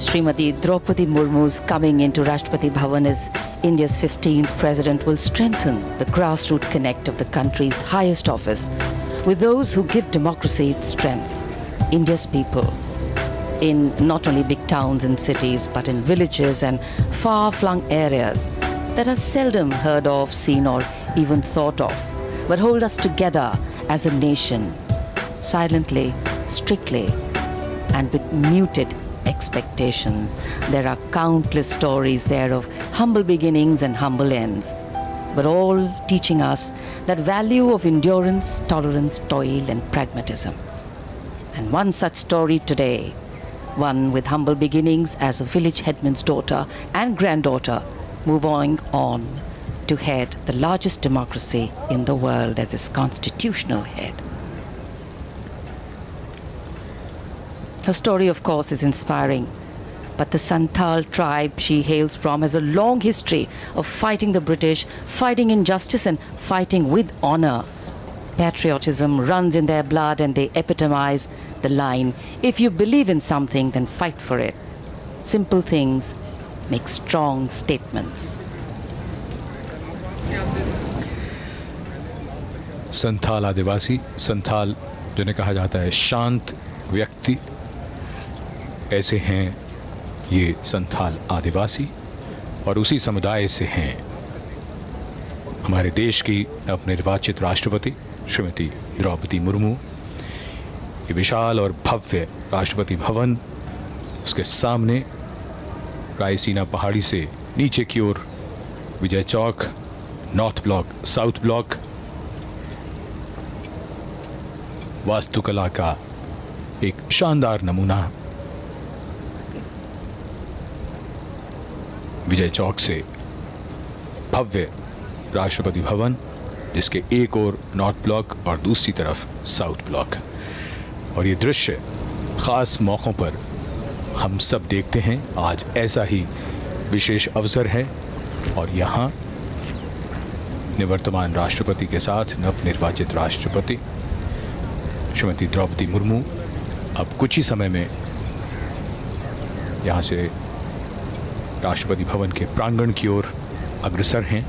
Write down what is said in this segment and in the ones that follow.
Srimati Draupadi Murmu's coming into Rashtrapati Bhavan as India's 15th president will strengthen the grassroots connect of the country's highest office with those who give democracy its strength. India's people, in not only big towns and cities, but in villages and far-flung areas that are seldom heard of, seen or even thought of, but hold us together as a nation, silently, strictly, and with muted expectations. There are countless stories there of humble beginnings and humble ends, but all teaching us that value of endurance, tolerance, toil, and pragmatism. And one such story today, one with humble beginnings as a village headman's daughter and granddaughter, moving on to head the largest democracy in the world as its constitutional head. Her story, of course, is inspiring, but the Santhal tribe she hails from has a long history of fighting the British, fighting injustice and fighting with honor. Patriotism runs in their blood and they epitomize the line, if you believe in something, then fight for it. Simple things make strong statements. Santhal आदिवासी, संथाल जिन्हें कहा जाता है शांत व्यक्ति, ऐसे हैं ये संथाल आदिवासी और उसी समुदाय से हैं हमारे देश की नवनिर्वाचित राष्ट्रपति श्रीमती द्रौपदी मुर्मू। ये विशाल और भव्य राष्ट्रपति भवन, उसके सामने रायसीना पहाड़ी से नीचे की ओर Vijay Chowk, north block, south block, वास्तुकला का एक शानदार नमूना। विजय चौक से भव्य राष्ट्रपति भवन, जिसके एक ओर नॉर्थ ब्लॉक और दूसरी तरफ साउथ ब्लॉक। और ये दृश्य खास मौक़ों पर हम सब देखते हैं। आज ऐसा ही विशेष अवसर है और यहाँ निवर्तमान राष्ट्रपति के साथ नवनिर्वाचित राष्ट्रपति श्रीमती द्रौपदी मुर्मू अब कुछ ही समय में यहाँ से राष्ट्रपति भवन के प्रांगण की ओर अग्रसर हैं।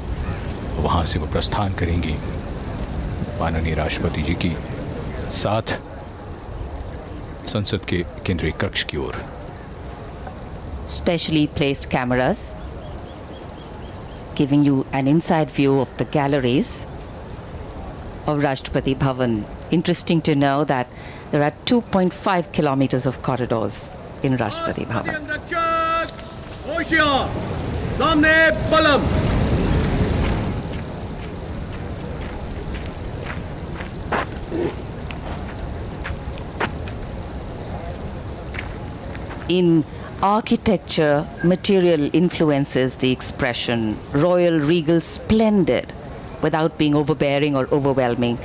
वहाँ से वो प्रस्थान करेंगी माननीय राष्ट्रपति जी की साथ संसद के केंद्रीय कक्ष की ओर। Specially placed cameras giving you an inside view of the galleries of Rashtrapati Bhavan. Interesting to know that there are 2.5 kilometers of corridors in Rashtrapati Bhavan. In architecture, material influences the expression royal, regal, splendid without being overbearing or overwhelming.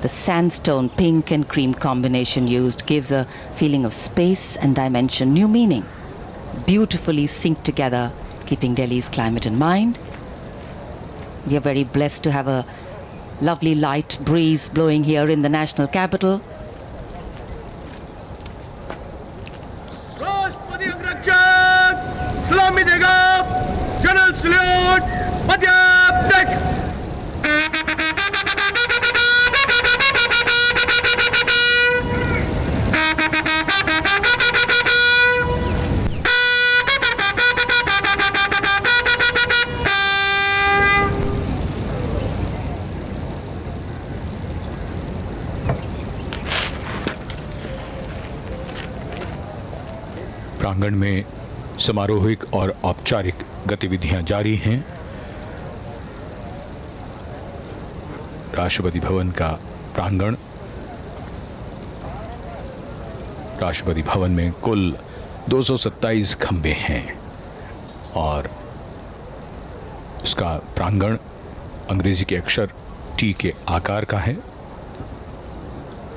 The sandstone pink and cream combination used gives a feeling of space and dimension, new meaning, beautifully synced together, keeping Delhi's climate in mind. We are very blessed to have a lovely light breeze blowing here in the national capital. सलामी देगा general salute मध्य break. प्रांगण में समारोहिक और औपचारिक गतिविधियां जारी हैं। राष्ट्रपति भवन का प्रांगण, राष्ट्रपति भवन में कुल 227 खंबे हैं और उसका प्रांगण अंग्रेजी के अक्षर टी के आकार का है।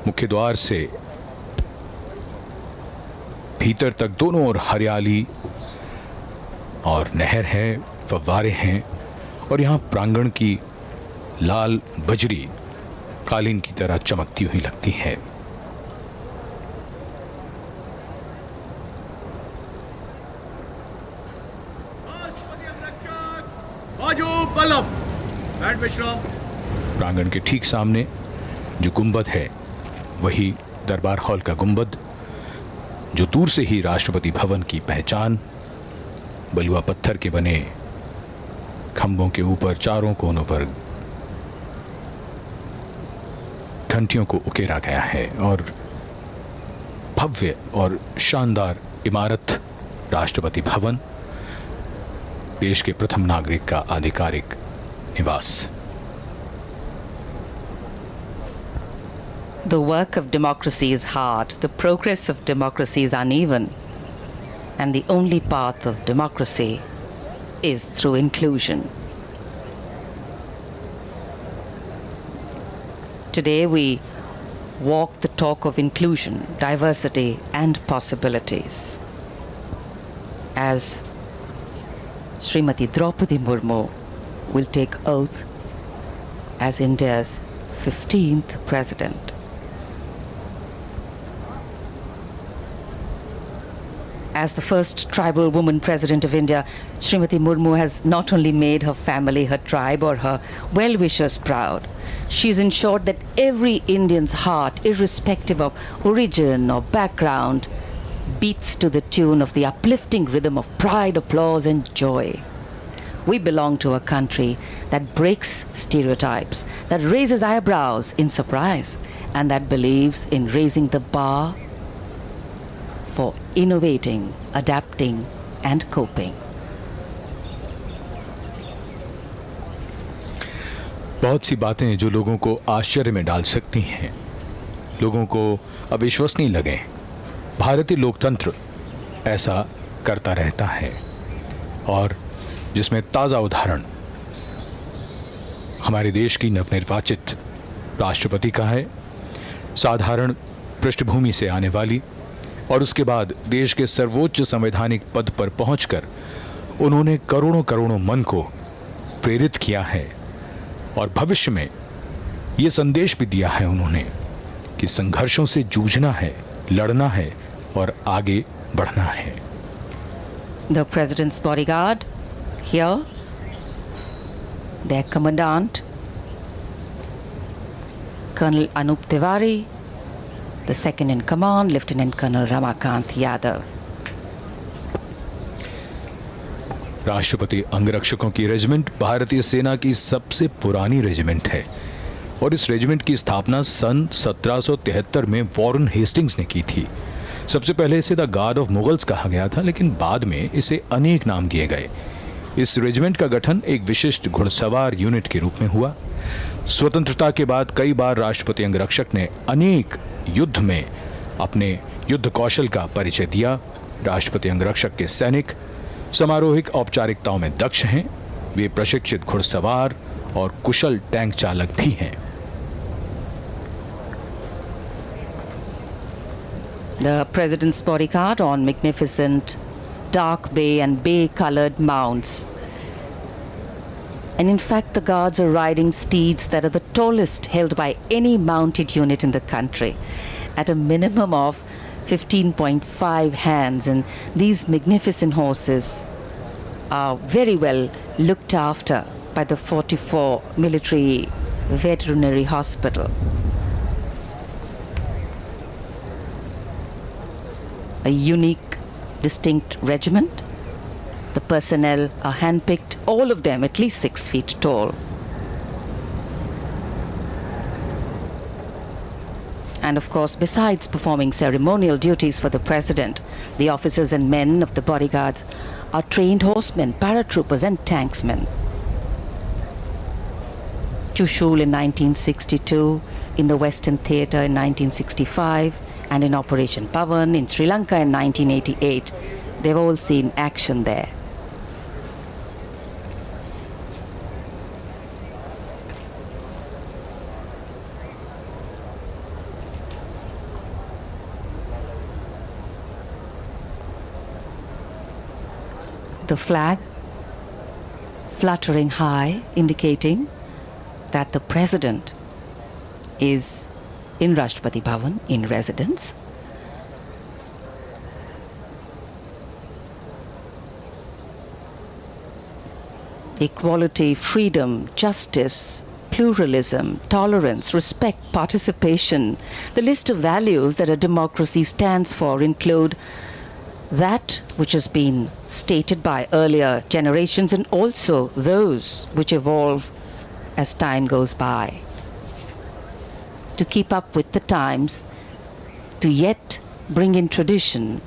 मुख्य द्वार से भीतर तक दोनों ओर हरियाली और नहर है, फव्वारे हैं और यहाँ प्रांगण की लाल बजरी कालीन की तरह चमकती हुई लगती है। बाजू बल्लभ एंड विश्राम। प्रांगण के ठीक सामने जो गुंबद है वही दरबार हॉल का गुंबद, जो दूर से ही राष्ट्रपति भवन की पहचान। बलुआ पत्थर के बने खंभों के ऊपर चारों कोनों पर घंटियों को उकेरा गया है और भव्य और शानदार इमारत राष्ट्रपति भवन, देश के प्रथम नागरिक का आधिकारिक निवास। The work of democracy is hard, the progress of democracy is uneven, and the only path of democracy is through inclusion. Today we walk the talk of inclusion, diversity, and possibilities. As Srimati Draupadi Murmu will take oath as India's 15th President. As the first tribal woman President of India, Srimati Murmu has not only made her family, her tribe, or her well-wishers proud, she's ensured that every Indian's heart, irrespective of origin or background, beats to the tune of the uplifting rhythm of pride, applause, and joy. We belong to a country that breaks stereotypes, that raises eyebrows in surprise, and that believes in raising the bar for innovating, adapting, and coping. बहुत सी बातें जो लोगों को आश्चर्य में डाल सकती हैं, लोगों को अविश्वसनीय लगे, भारतीय लोकतंत्र ऐसा करता रहता है, और जिसमें ताज़ा उदाहरण हमारे देश की नवनिर्वाचित राष्ट्रपति का है, साधारण पृष्ठभूमि से आने वाली, और उसके बाद देश के सर्वोच्च संवैधानिक पद पर पहुंचकर उन्होंने करोड़ों करोड़ों मन को प्रेरित किया है, और भविष्य में ये संदेश भी दिया है उन्होंने कि संघर्षों से जूझना है, लड़ना है और आगे बढ़ना है। The President's bodyguard here, their commandant, Colonel Anup Tiwari, the second in command, Lieutenant Colonel Ramakant Yadav. राष्ट्रपति अंगरक्षकों की रेजिमेंट भारतीय सेना की सबसे पुरानी रेजिमेंट है, और इस रेजिमेंट की स्थापना सन 1773 में वॉरेन हेस्टिंग्स ने की थी। सबसे पहले इसे द गार्ड ऑफ मुगल्स कहा गया था, लेकिन बाद में इसे अनेक नाम दिए गए। इस रेजिमेंट का गठन एक विशिष्ट घुड़सवार यूनिट के रूप में हुआ। स्वतंत्रता के बाद कई बार राष्ट्रपति अंगरक्षक ने अनेक युद्ध में अपने युद्ध कौशल का परिचय दिया। राष्ट्रपति अंगरक्षक के सैनिक समारोहिक औपचारिकताओं में दक्ष हैं, वे प्रशिक्षित घुड़सवार और कुशल टैंक चालक भी हैं। The President's bodyguard on magnificent dark bay and bay-colored mounts. And in fact, the guards are riding steeds that are the tallest held by any mounted unit in the country, at a minimum of 15.5 hands, and these magnificent horses are very well looked after by the 44 Military Veterinary Hospital. A unique, distinct regiment. The personnel are handpicked, all of them at least 6 feet tall. And of course, besides performing ceremonial duties for the President, the officers and men of the bodyguards are trained horsemen, paratroopers and tanksmen. Chushul in 1962, in the Western Theatre in 1965, and in Operation Pavan in Sri Lanka in 1988. They've all seen action there. The flag fluttering high, indicating that the President is in Rashtrapati Bhavan, in residence. equality, freedom, justice, pluralism, tolerance, respect, participation. The list of values that a democracy stands for include that which has been stated by earlier generations and also those which evolve as time goes by. To keep up with the times, to yet bring in tradition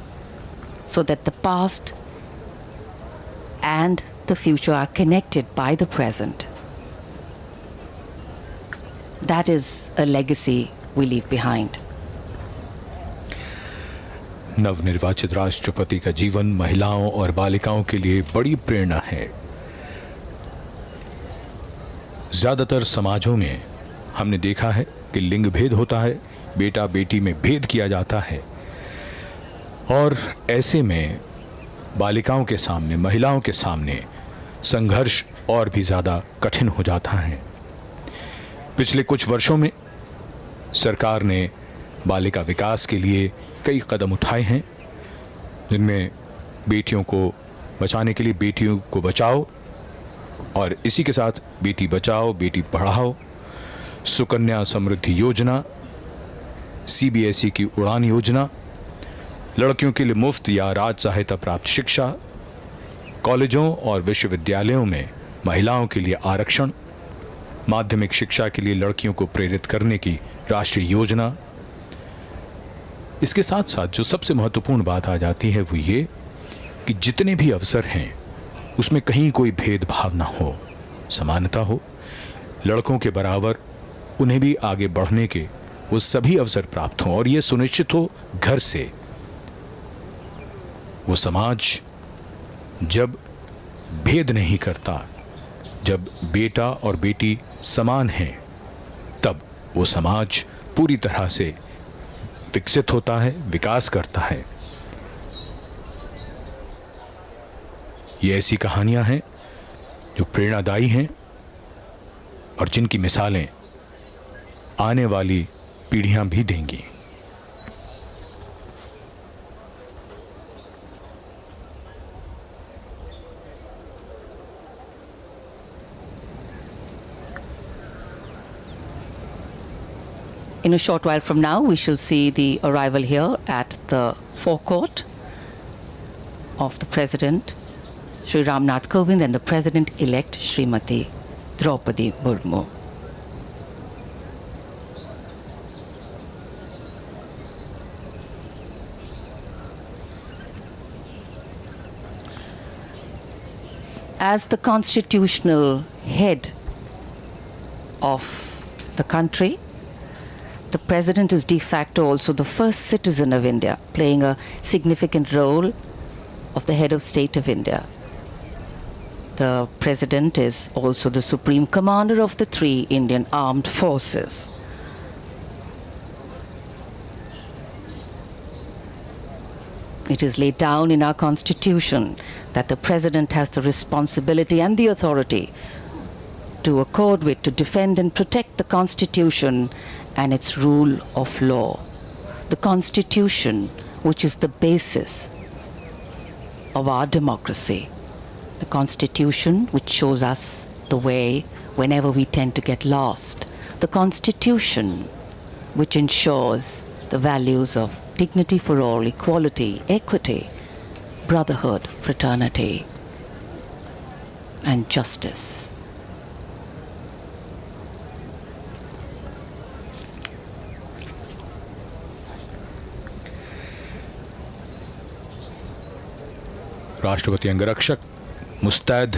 so that the past and the future are connected by the present. That is a legacy we leave behind. नवनिर्वाचित राष्ट्रपति का जीवन महिलाओं और बालिकाओं के लिए बड़ी प्रेरणा है। ज्यादातर समाजों में हमने देखा है कि लिंग भेद होता है, बेटा बेटी में भेद किया जाता है और ऐसे में बालिकाओं के सामने, महिलाओं के सामने संघर्ष और भी ज्यादा कठिन हो जाता है। पिछले कुछ वर्षों में सरकार ने बालिका विकास के लिए कई कदम उठाए हैं, जिनमें बेटियों को बचाने के लिए बेटियों को बचाओ और इसी के साथ बेटी बचाओ बेटी पढ़ाओ, सुकन्या समृद्धि योजना, सीबीएसई की उड़ान योजना, लड़कियों के लिए मुफ्त या राज सहायता प्राप्त शिक्षा, कॉलेजों और विश्वविद्यालयों में महिलाओं के लिए आरक्षण, माध्यमिक शिक्षा के लिए लड़कियों को प्रेरित करने की राष्ट्रीय योजना। इसके साथ साथ जो सबसे महत्वपूर्ण बात आ जाती है वो ये कि जितने भी अवसर हैं उसमें कहीं कोई भेदभाव ना हो, समानता हो, लड़कों के बराबर उन्हें भी आगे बढ़ने के वो सभी अवसर प्राप्त हों और ये सुनिश्चित हो घर से। वो समाज जब भेद नहीं करता, जब बेटा और बेटी समान हैं, तब वो समाज पूरी तरह से विकसित होता है, विकास करता है। ये ऐसी कहानियां हैं जो प्रेरणादायी हैं और जिनकी मिसालें आने वाली पीढ़ियां भी देंगी। In a short while from now, we shall see the arrival here at the forecourt of the President, Shri Ramnath Kovind, and the President-elect, Srimati Draupadi Murmu. As the constitutional head of the country, the President is de facto also the first citizen of India, playing a significant role of the head of state of India. The President is also the supreme commander of the three Indian armed forces. It is laid down in our Constitution that the President has the responsibility and the authority to accord with, to defend and protect the Constitution and its rule of law. The Constitution, which is the basis of our democracy. The Constitution which shows us the way whenever we tend to get lost. The Constitution which ensures the values of dignity for all, equality, equity, brotherhood, fraternity, and justice. राष्ट्रपति अंगरक्षक मुस्तैद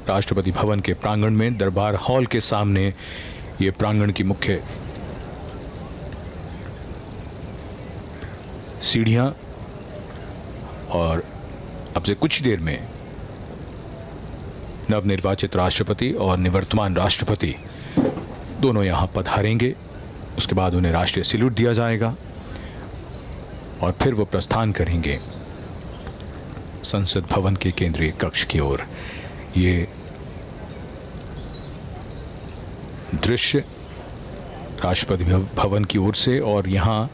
राष्ट्रपति भवन के प्रांगण में दरबार hall के सामने ये प्रांगण की मुख्य सीढ़ियां और अब से कुछ देर में नवनिर्वाचित राष्ट्रपति और निवर्तमान राष्ट्रपति दोनों यहां पधारेंगे। उसके बाद उन्हें राष्ट्रीय सैल्यूट दिया जाएगा और फिर वो प्रस्थान करेंगे संसद भवन के केंद्रीय कक्ष की ओर। ये दृश्य राष्ट्रपति भवन की ओर से और यहां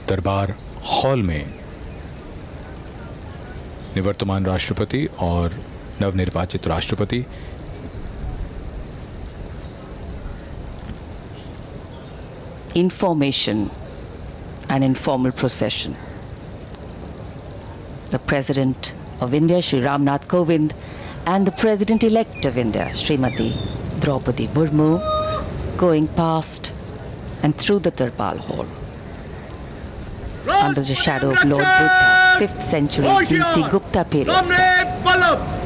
दरबार हॉल में निवर्तमान राष्ट्रपति और नवनिर्वाचित राष्ट्रपति Information, an informal procession. The President of India, Shri Ramnath Kovind, and the President-elect of India, Srimati Draupadi Murmu, going past and through the Darbar Hall. Under the shadow of Lord Buddha, 5th century BC Gupta period.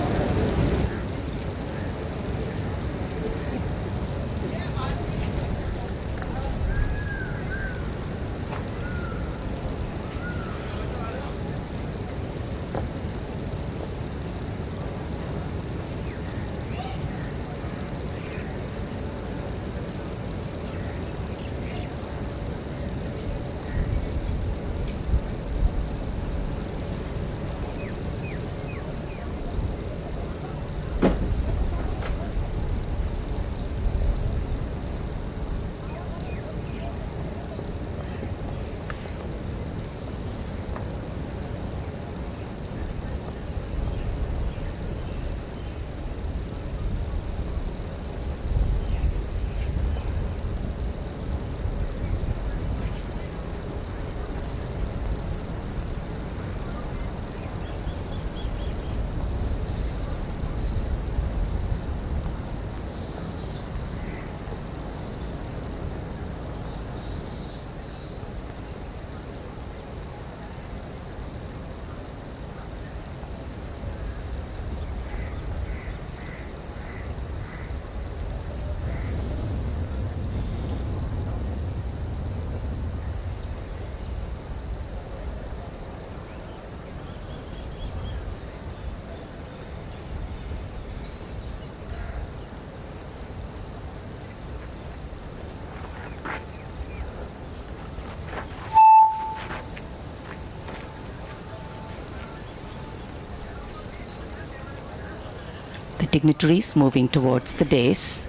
The dignitaries moving towards the dais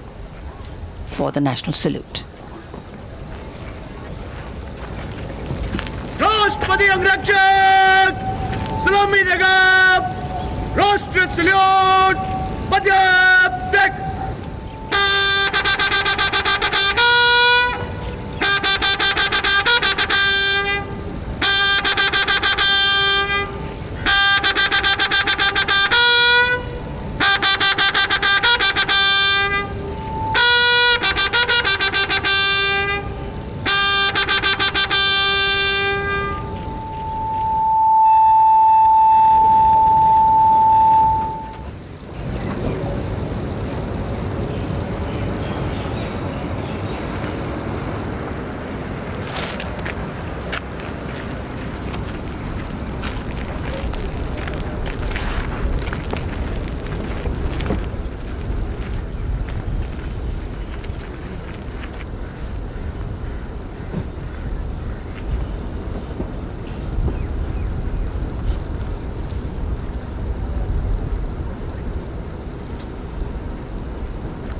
for the national salute. राष्ट्रपति अंगरक्षक सलामी देगा राष्ट्र salute मध्य तक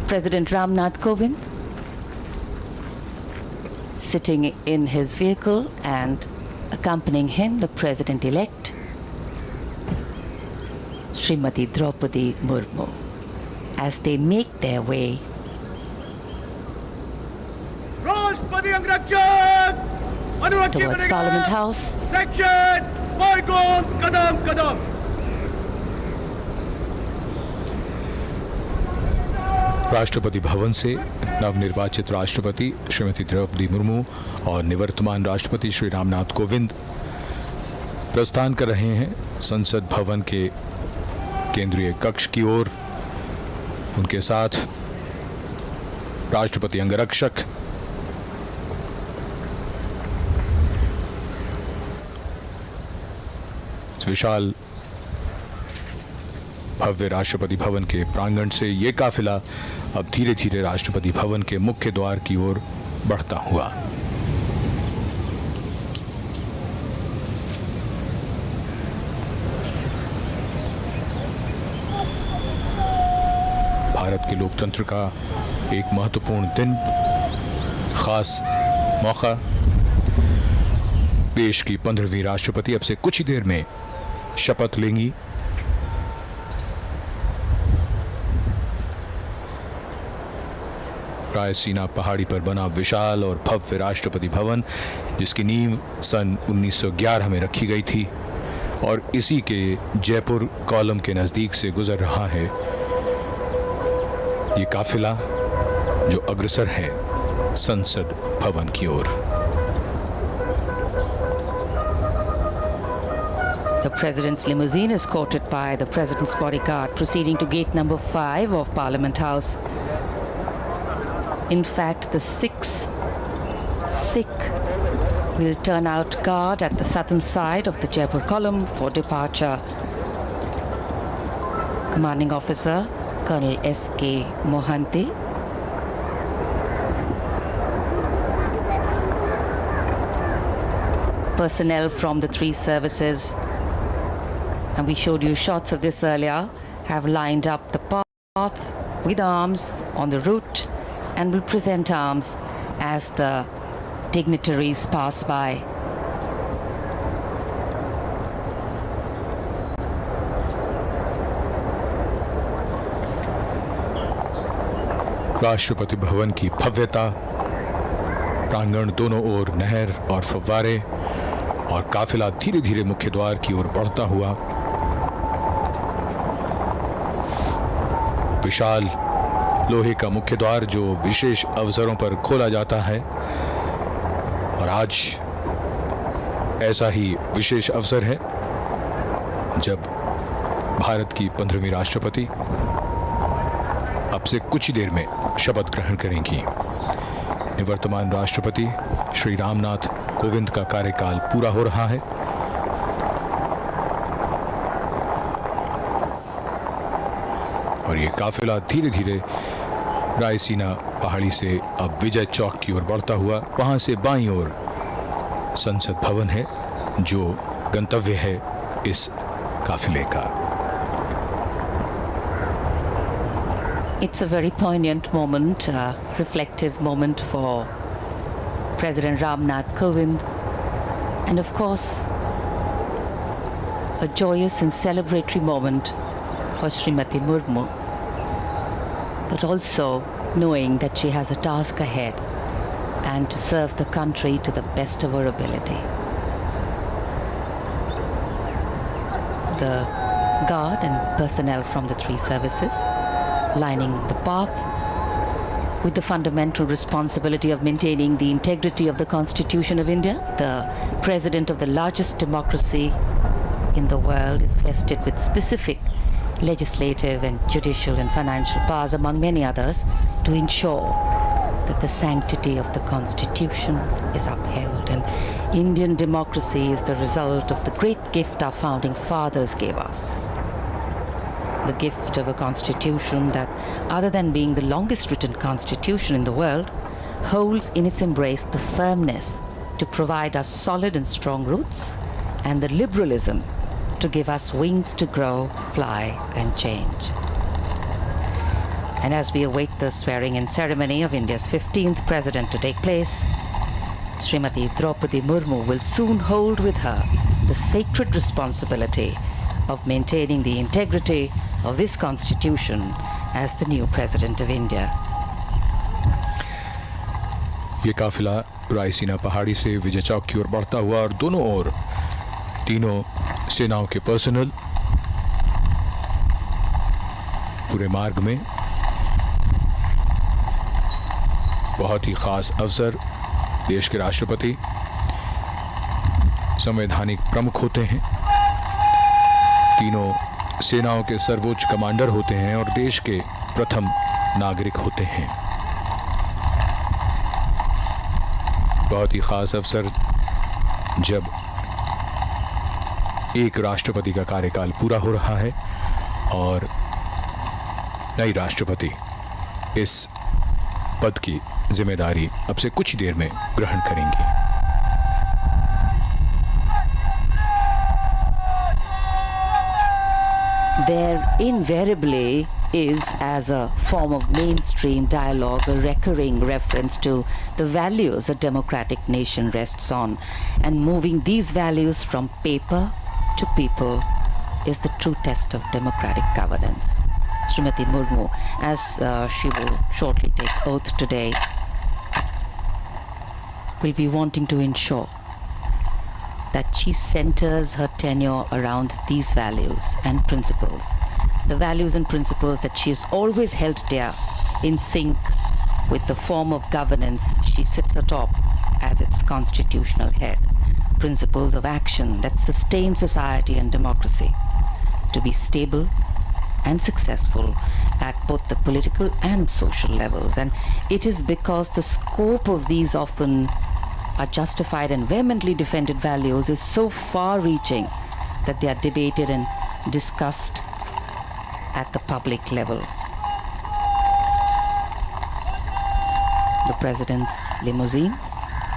President Ramnath Kovind sitting in his vehicle, and accompanying him the President-elect Srimati Draupadi Murmu as they make their way राष्ट्रपति अंगरक्षक अनुरक्षक towards बनेगा Parliament House. Section मार्गोन कदम कदम राष्ट्रपति भवन से नवनिर्वाचित राष्ट्रपति श्रीमती द्रौपदी मुर्मू और निवर्तमान राष्ट्रपति श्री रामनाथ कोविंद प्रस्थान कर रहे हैं संसद भवन के केंद्रीय कक्ष की ओर। उनके साथ राष्ट्रपति अंगरक्षक विशाल भव्य राष्ट्रपति भवन के प्रांगण से ये काफिला अब धीरे धीरे राष्ट्रपति भवन के मुख्य द्वार की ओर बढ़ता हुआ भारत के लोकतंत्र का एक महत्वपूर्ण दिन, खास मौका। देश की 15वीं राष्ट्रपति अब से कुछ ही देर में शपथ लेंगी। रायसीना पहाड़ी पर बना विशाल और भव्य राष्ट्रपति भवन, जिसकी नींव सन 1911 में रखी गई थी और इसी के जयपुर कॉलम के नज़दीक से गुजर रहा है ये काफिला जो अग्रसर है संसद भवन की ओर। The President's limousine is escorted by the President's bodyguard proceeding to gate number 5 of Parliament House. In fact, the 6 Sikh will turn out guard at the southern side of the Jaipur column for departure. Commanding Officer Colonel S.K. Mohanty, personnel from the 3 services, and we showed you shots of this earlier, have lined up the path with arms on the route and will present arms as the dignitaries pass by. Rashtrapati Bhavan की भव्यता, प्रांगण दोनों ओर नहर और फव्वारे और काफिला धीरे धीरे मुख्य द्वार की ओर बढ़ता हुआ। विशाल लोहे का मुख्य द्वार जो विशेष अवसरों पर खोला जाता है, और आज ऐसा ही विशेष अवसर है जब भारत की 15वीं राष्ट्रपति अब से कुछ ही देर में शपथ ग्रहण करेंगी। निवर्तमान राष्ट्रपति श्री रामनाथ कोविंद का कार्यकाल पूरा हो रहा है और ये काफिला धीरे धीरे रायसीना पहाड़ी से अब विजय चौक की ओर बढ़ता हुआ, वहां से बाईं ओर संसद भवन है जो गंतव्य है इस काफिले का। It's a very poignant moment, reflective moment for President Ramnath Kovind, and of course a joyous and celebratory moment for Srimati Murmu, but also knowing that she has a task ahead and to serve the country to the best of her ability. The guard and personnel from the 3 services lining the path with the fundamental responsibility of maintaining the integrity of the Constitution of India. The President of the largest democracy in the world is vested with specific legislative and judicial and financial powers, among many others, to ensure that the sanctity of the Constitution is upheld. And Indian democracy is the result of the great gift our founding fathers gave us. The gift of a constitution that, other than being the longest written constitution in the world, holds in its embrace the firmness to provide us solid and strong roots and the liberalism to give us wings to grow, fly and change. And as we await the swearing-in ceremony of India's 15th president to take place, Srimati Draupadi Murmu will soon hold with her the sacred responsibility of maintaining the integrity of this constitution as the new president of India. ये काफिला रायसीना पहाड़ी से विजय चौक की ओर बढ़ता हुआ और दोनों ओर तीनों सेनाओं के पर्सनल पूरे मार्ग में। बहुत ही खास अवसर, देश के राष्ट्रपति संवैधानिक प्रमुख होते हैं, तीनों सेनाओं के सर्वोच्च कमांडर होते हैं और देश के प्रथम नागरिक होते हैं। बहुत ही खास अवसर जब एक राष्ट्रपति का कार्यकाल पूरा हो रहा है और नई राष्ट्रपति इस पद की जिम्मेदारी अब से कुछ देर में ग्रहण करेंगी। There invariably is, as a form of mainstream dialogue, a recurring reference to the values a democratic nation rests on, and moving these values from paper to people is the true test of democratic governance. Srimati Murmu, as she will shortly take oath today, will be wanting to ensure that she centers her tenure around these values and principles. The values and principles that she has always held dear, in sync with the form of governance she sits atop as its constitutional head. Principles of action that sustain society and democracy to be stable and successful at both the political and social levels. And it is because the scope of these often are justified and vehemently defended values is so far-reaching that they are debated and discussed at the public level. The President's limousine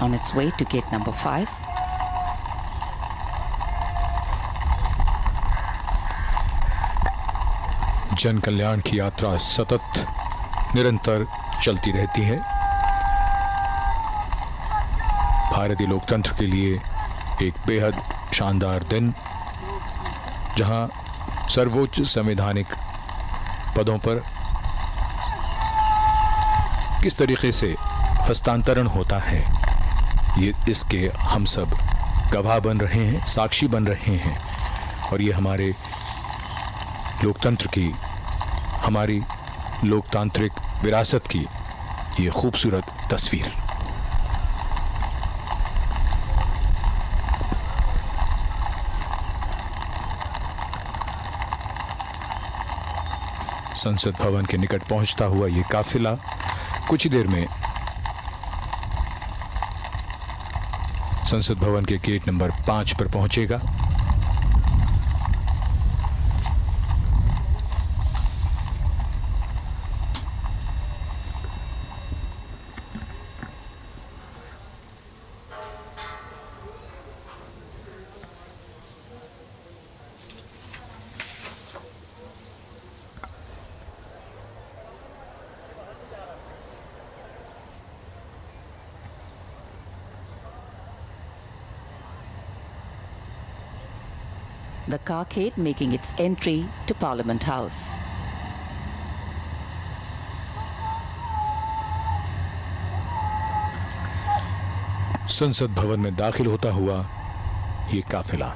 on its way to gate number 5. जन कल्याण की यात्रा सतत निरंतर चलती रहती है। भारतीय लोकतंत्र के लिए एक बेहद शानदार दिन, जहां सर्वोच्च संवैधानिक पदों पर किस तरीके से हस्तांतरण होता है, ये इसके हम सब गवाह बन रहे हैं, साक्षी बन रहे हैं। और ये हमारे लोकतंत्र की, हमारी लोकतांत्रिक विरासत की ये खूबसूरत तस्वीर। संसद भवन के निकट पहुंचता हुआ ये काफिला कुछ ही देर में संसद भवन के गेट नंबर 5 पर पहुंचेगा। The carcade making its entry to Parliament House. संसद भवन में दाखिल होता हुआ ये काफिला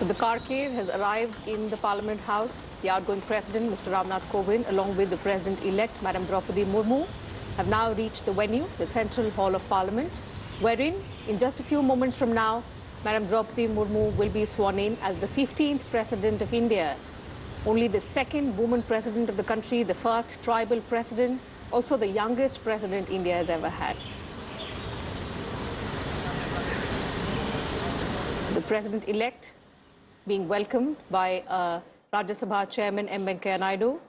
So the carcade has arrived in the Parliament House. The outgoing President, Mr. Ramnath Kovind, along with the President-elect, Madam Draupadi Murmu, have now reached the venue, the Central Hall of Parliament, wherein, in just a few moments from now, Madam Draupadi Murmu will be sworn in as the 15th President of India. Only the second woman President of the country, the first tribal President, also the youngest President India has ever had. The President-elect being welcomed by Rajya Sabha Chairman M. Venkaiah Naidu.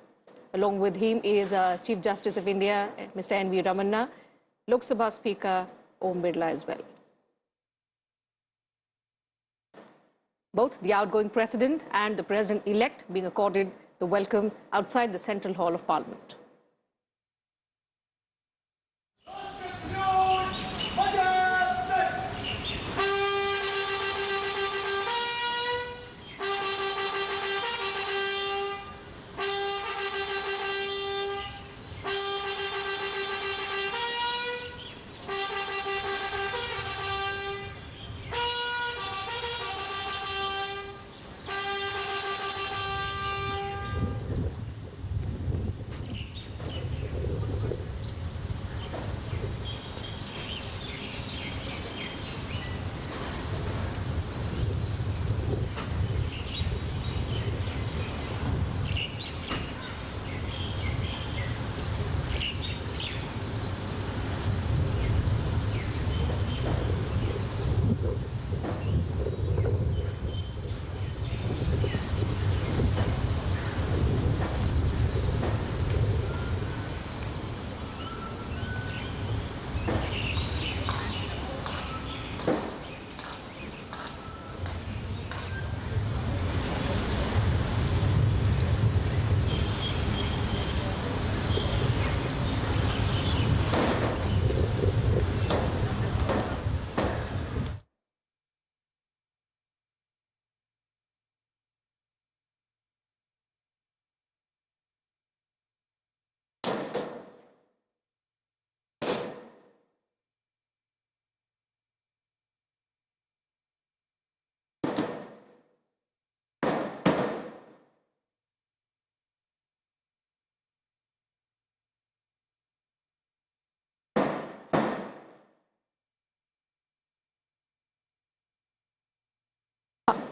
Along with him is Chief Justice of India, Mr. N.V. Ramanna, Lok Sabha Speaker Om Birla as well. Both the outgoing President and the President-elect being accorded the welcome outside the Central Hall of Parliament.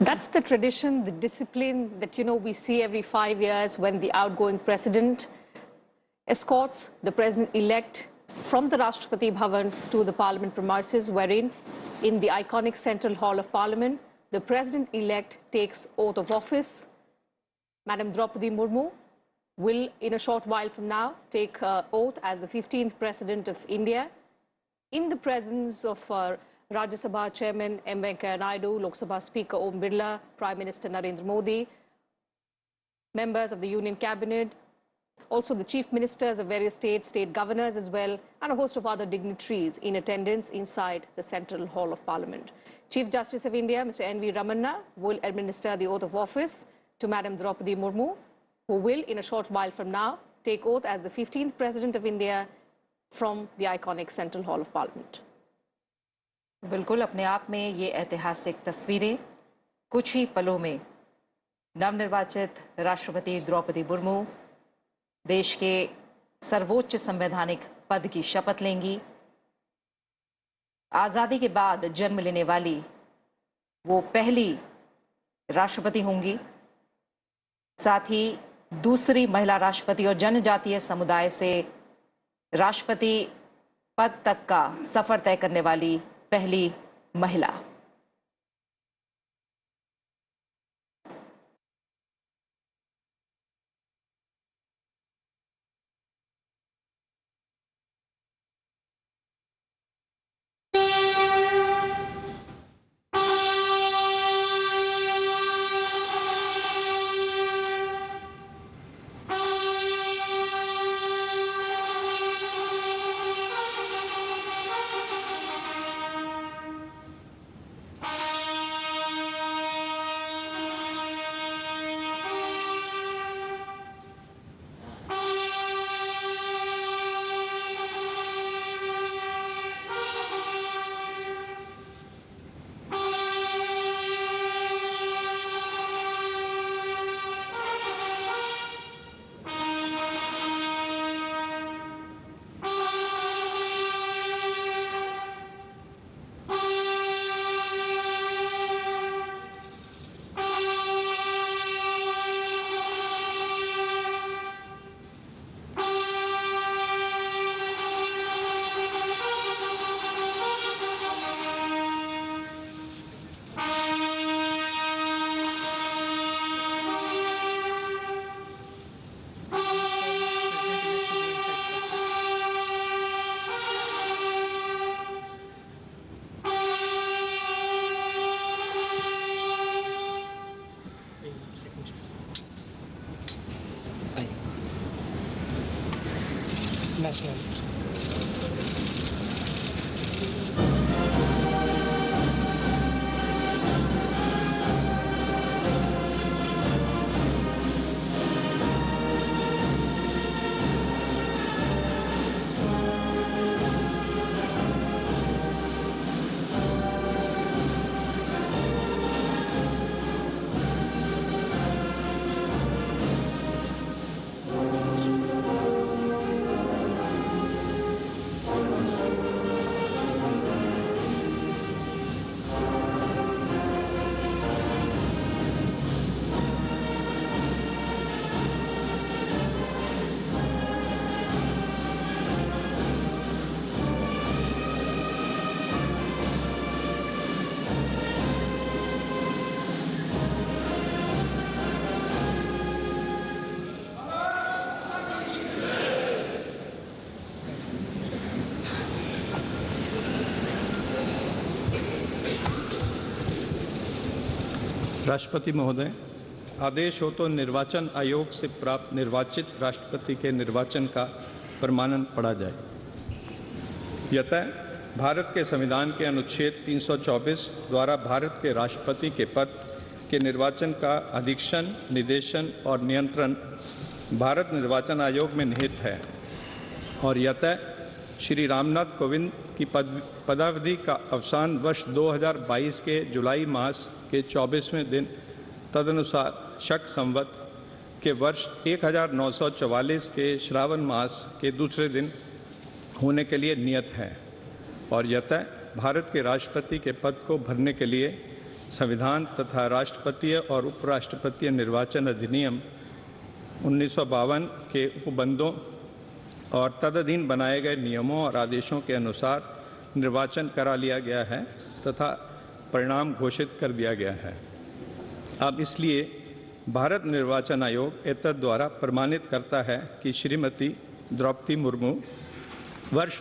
That's the tradition, the discipline that, we see every 5 years when the outgoing President escorts the President-elect from the Rashtrapati Bhavan to the Parliament premises, wherein in the iconic Central Hall of Parliament, the President-elect takes oath of office. Madam Draupadi Murmu will, in a short while from now, take oath as the 15th President of India in the presence of Rajya Sabha Chairman M. Venkaiah Naidu, Lok Sabha Speaker Om Birla, Prime Minister Narendra Modi, members of the Union Cabinet, also the Chief Ministers of various states, state governors as well, and a host of other dignitaries in attendance inside the Central Hall of Parliament. Chief Justice of India, Mr. N.V. Ramanna, will administer the oath of office to Madam Draupadi Murmu, who will, in a short while from now, take oath as the 15th President of India from the iconic Central Hall of Parliament. बिल्कुल अपने आप में ये ऐतिहासिक तस्वीरें कुछ ही पलों में नवनिर्वाचित राष्ट्रपति द्रौपदी मुर्मू देश के सर्वोच्च संवैधानिक पद की शपथ लेंगी। आज़ादी के बाद जन्म लेने वाली वो पहली राष्ट्रपति होंगी, साथ ही दूसरी महिला राष्ट्रपति और जनजातीय समुदाय से राष्ट्रपति पद तक का सफर तय करने वाली पहली महिला। nationally. राष्ट्रपति महोदय, आदेश हो तो निर्वाचन आयोग से प्राप्त निर्वाचित राष्ट्रपति के निर्वाचन का प्रमाणन पढ़ा जाए। यतः भारत के संविधान के अनुच्छेद 324 द्वारा भारत के राष्ट्रपति के पद के निर्वाचन का अधीक्षण, निर्देशन और नियंत्रण भारत निर्वाचन आयोग में निहित है और यतः श्री रामनाथ कोविंद की पदावधि का अवसान वर्ष 2022 के जुलाई मास के 24वें दिन तदनुसार शक संवत के वर्ष 1944 के श्रावण मास के दूसरे दिन होने के लिए नियत है और यतः भारत के राष्ट्रपति के पद को भरने के लिए संविधान तथा राष्ट्रपतीय और उपराष्ट्रपतीय निर्वाचन अधिनियम 1952 के उपबंधों और तदधीन बनाए गए नियमों और आदेशों के अनुसार निर्वाचन करा लिया गया है तथा परिणाम घोषित कर दिया गया है। अब इसलिए भारत निर्वाचन आयोग एतद द्वारा प्रमाणित करता है कि श्रीमती द्रौपदी मुर्मू वर्ष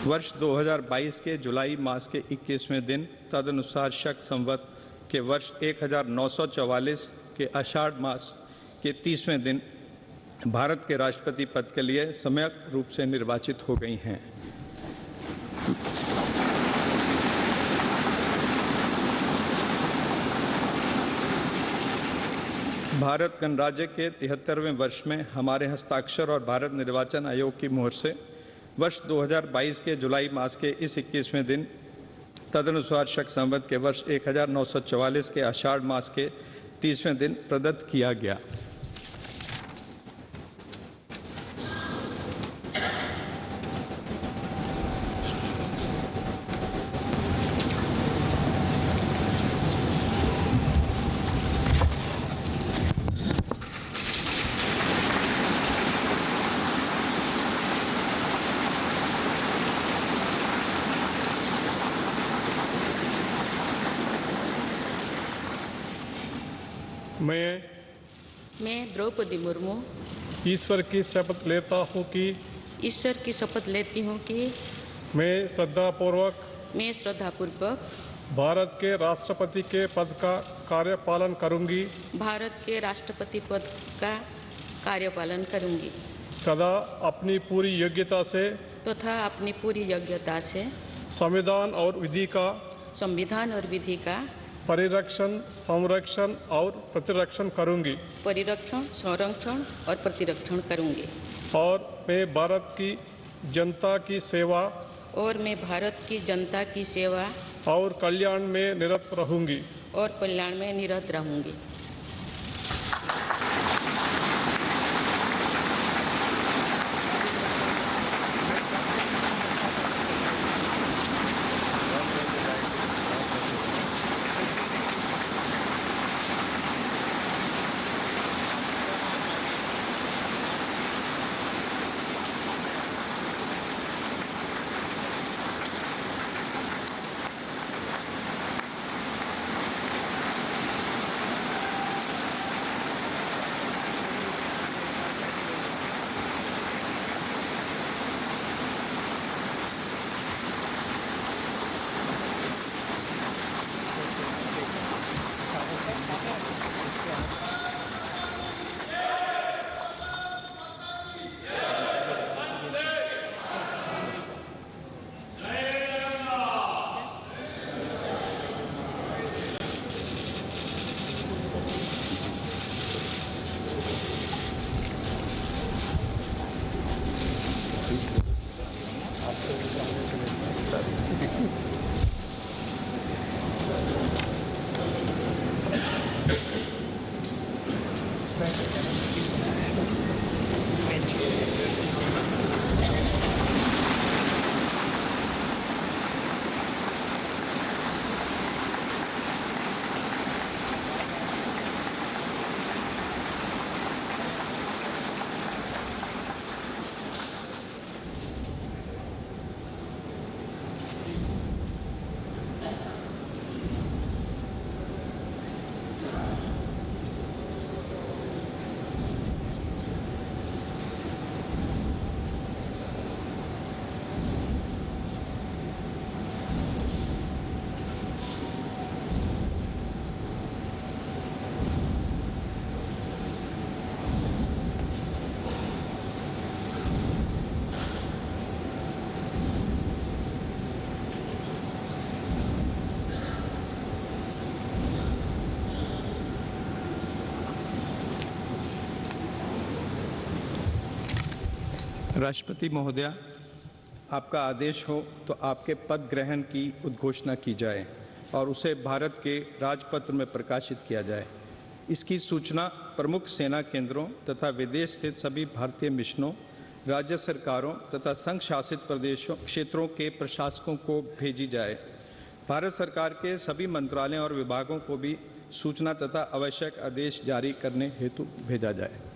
वर्ष 2022 के जुलाई मास के 21वें दिन तदनुसार शक संवत के वर्ष 1944 के आषाढ़ मास के 30वें दिन भारत के राष्ट्रपति पद के लिए सम्यक रूप से निर्वाचित हो गई हैं। भारत गणराज्य के 73वें वर्ष में हमारे हस्ताक्षर और भारत निर्वाचन आयोग की मोहर से वर्ष 2022 के जुलाई मास के इस 21वें दिन तदनुसार शक संवत के वर्ष 1944 के आषाढ़ मास के 30वें दिन प्रदत्त किया गया। मैं द्रौपदी मुर्मू ईश्वर की शपथ लेता हूँ कि मैं श्रद्धापूर्वक भारत के राष्ट्रपति के पद का कार्यपालन करूँगी तथा अपनी पूरी योग्यता से संविधान और विधि का परिरक्षण, संरक्षण और प्रतिरक्षण करूँगी और मैं भारत की जनता की सेवा और कल्याण में निरत रहूँगी। राष्ट्रपति महोदया, आपका आदेश हो तो आपके पद ग्रहण की उद्घोषणा की जाए और उसे भारत के राजपत्र में प्रकाशित किया जाए। इसकी सूचना प्रमुख सेना केंद्रों तथा विदेश स्थित सभी भारतीय मिशनों, राज्य सरकारों तथा संघ शासित प्रदेशों क्षेत्रों के प्रशासकों को भेजी जाए। भारत सरकार के सभी मंत्रालयों और विभागों को भी सूचना तथा आवश्यक आदेश जारी करने हेतु भेजा जाए।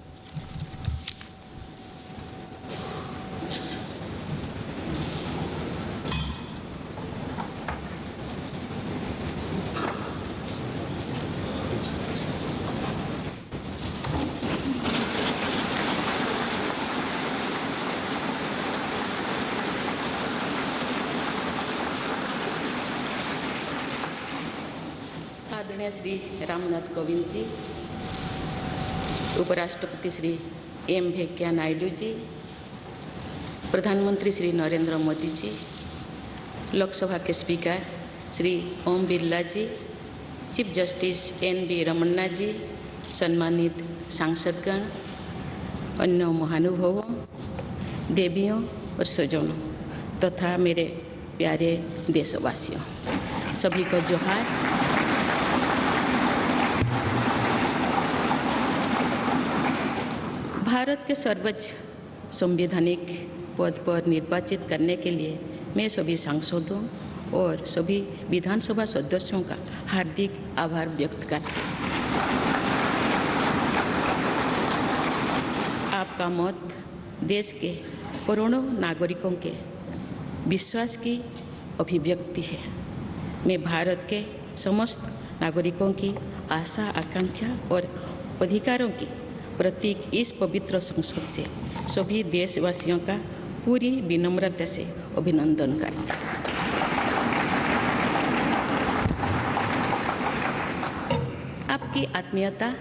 आदरणीय श्री रामनाथ कोविंद जी, उपराष्ट्रपति श्री एम वेंकैया नायडू जी, प्रधानमंत्री श्री नरेंद्र मोदी जी, लोकसभा के स्पीकर श्री ओम बिरला जी, चीफ जस्टिस एन.वी. रमन्ना जी, सम्मानित सांसदगण, अन्य महानुभावों, देवियों और स्वजनों तथा मेरे प्यारे देशवासियों, सभी को जोहार। भारत के सर्वोच्च संवैधानिक पद पर निर्वाचित करने के लिए मैं सभी सांसदों और सभी विधानसभा सदस्यों का हार्दिक आभार व्यक्त करती हूँ। आपका मत देश के करोड़ों नागरिकों के विश्वास की अभिव्यक्ति है। मैं भारत के समस्त नागरिकों की आशा, आकांक्षा और अधिकारों की प्रतीक इस पवित्र संसद से सभी देशवासियों का पूरी विनम्रता से अभिनंदन करती हूँ। आपकी आत्मीयता,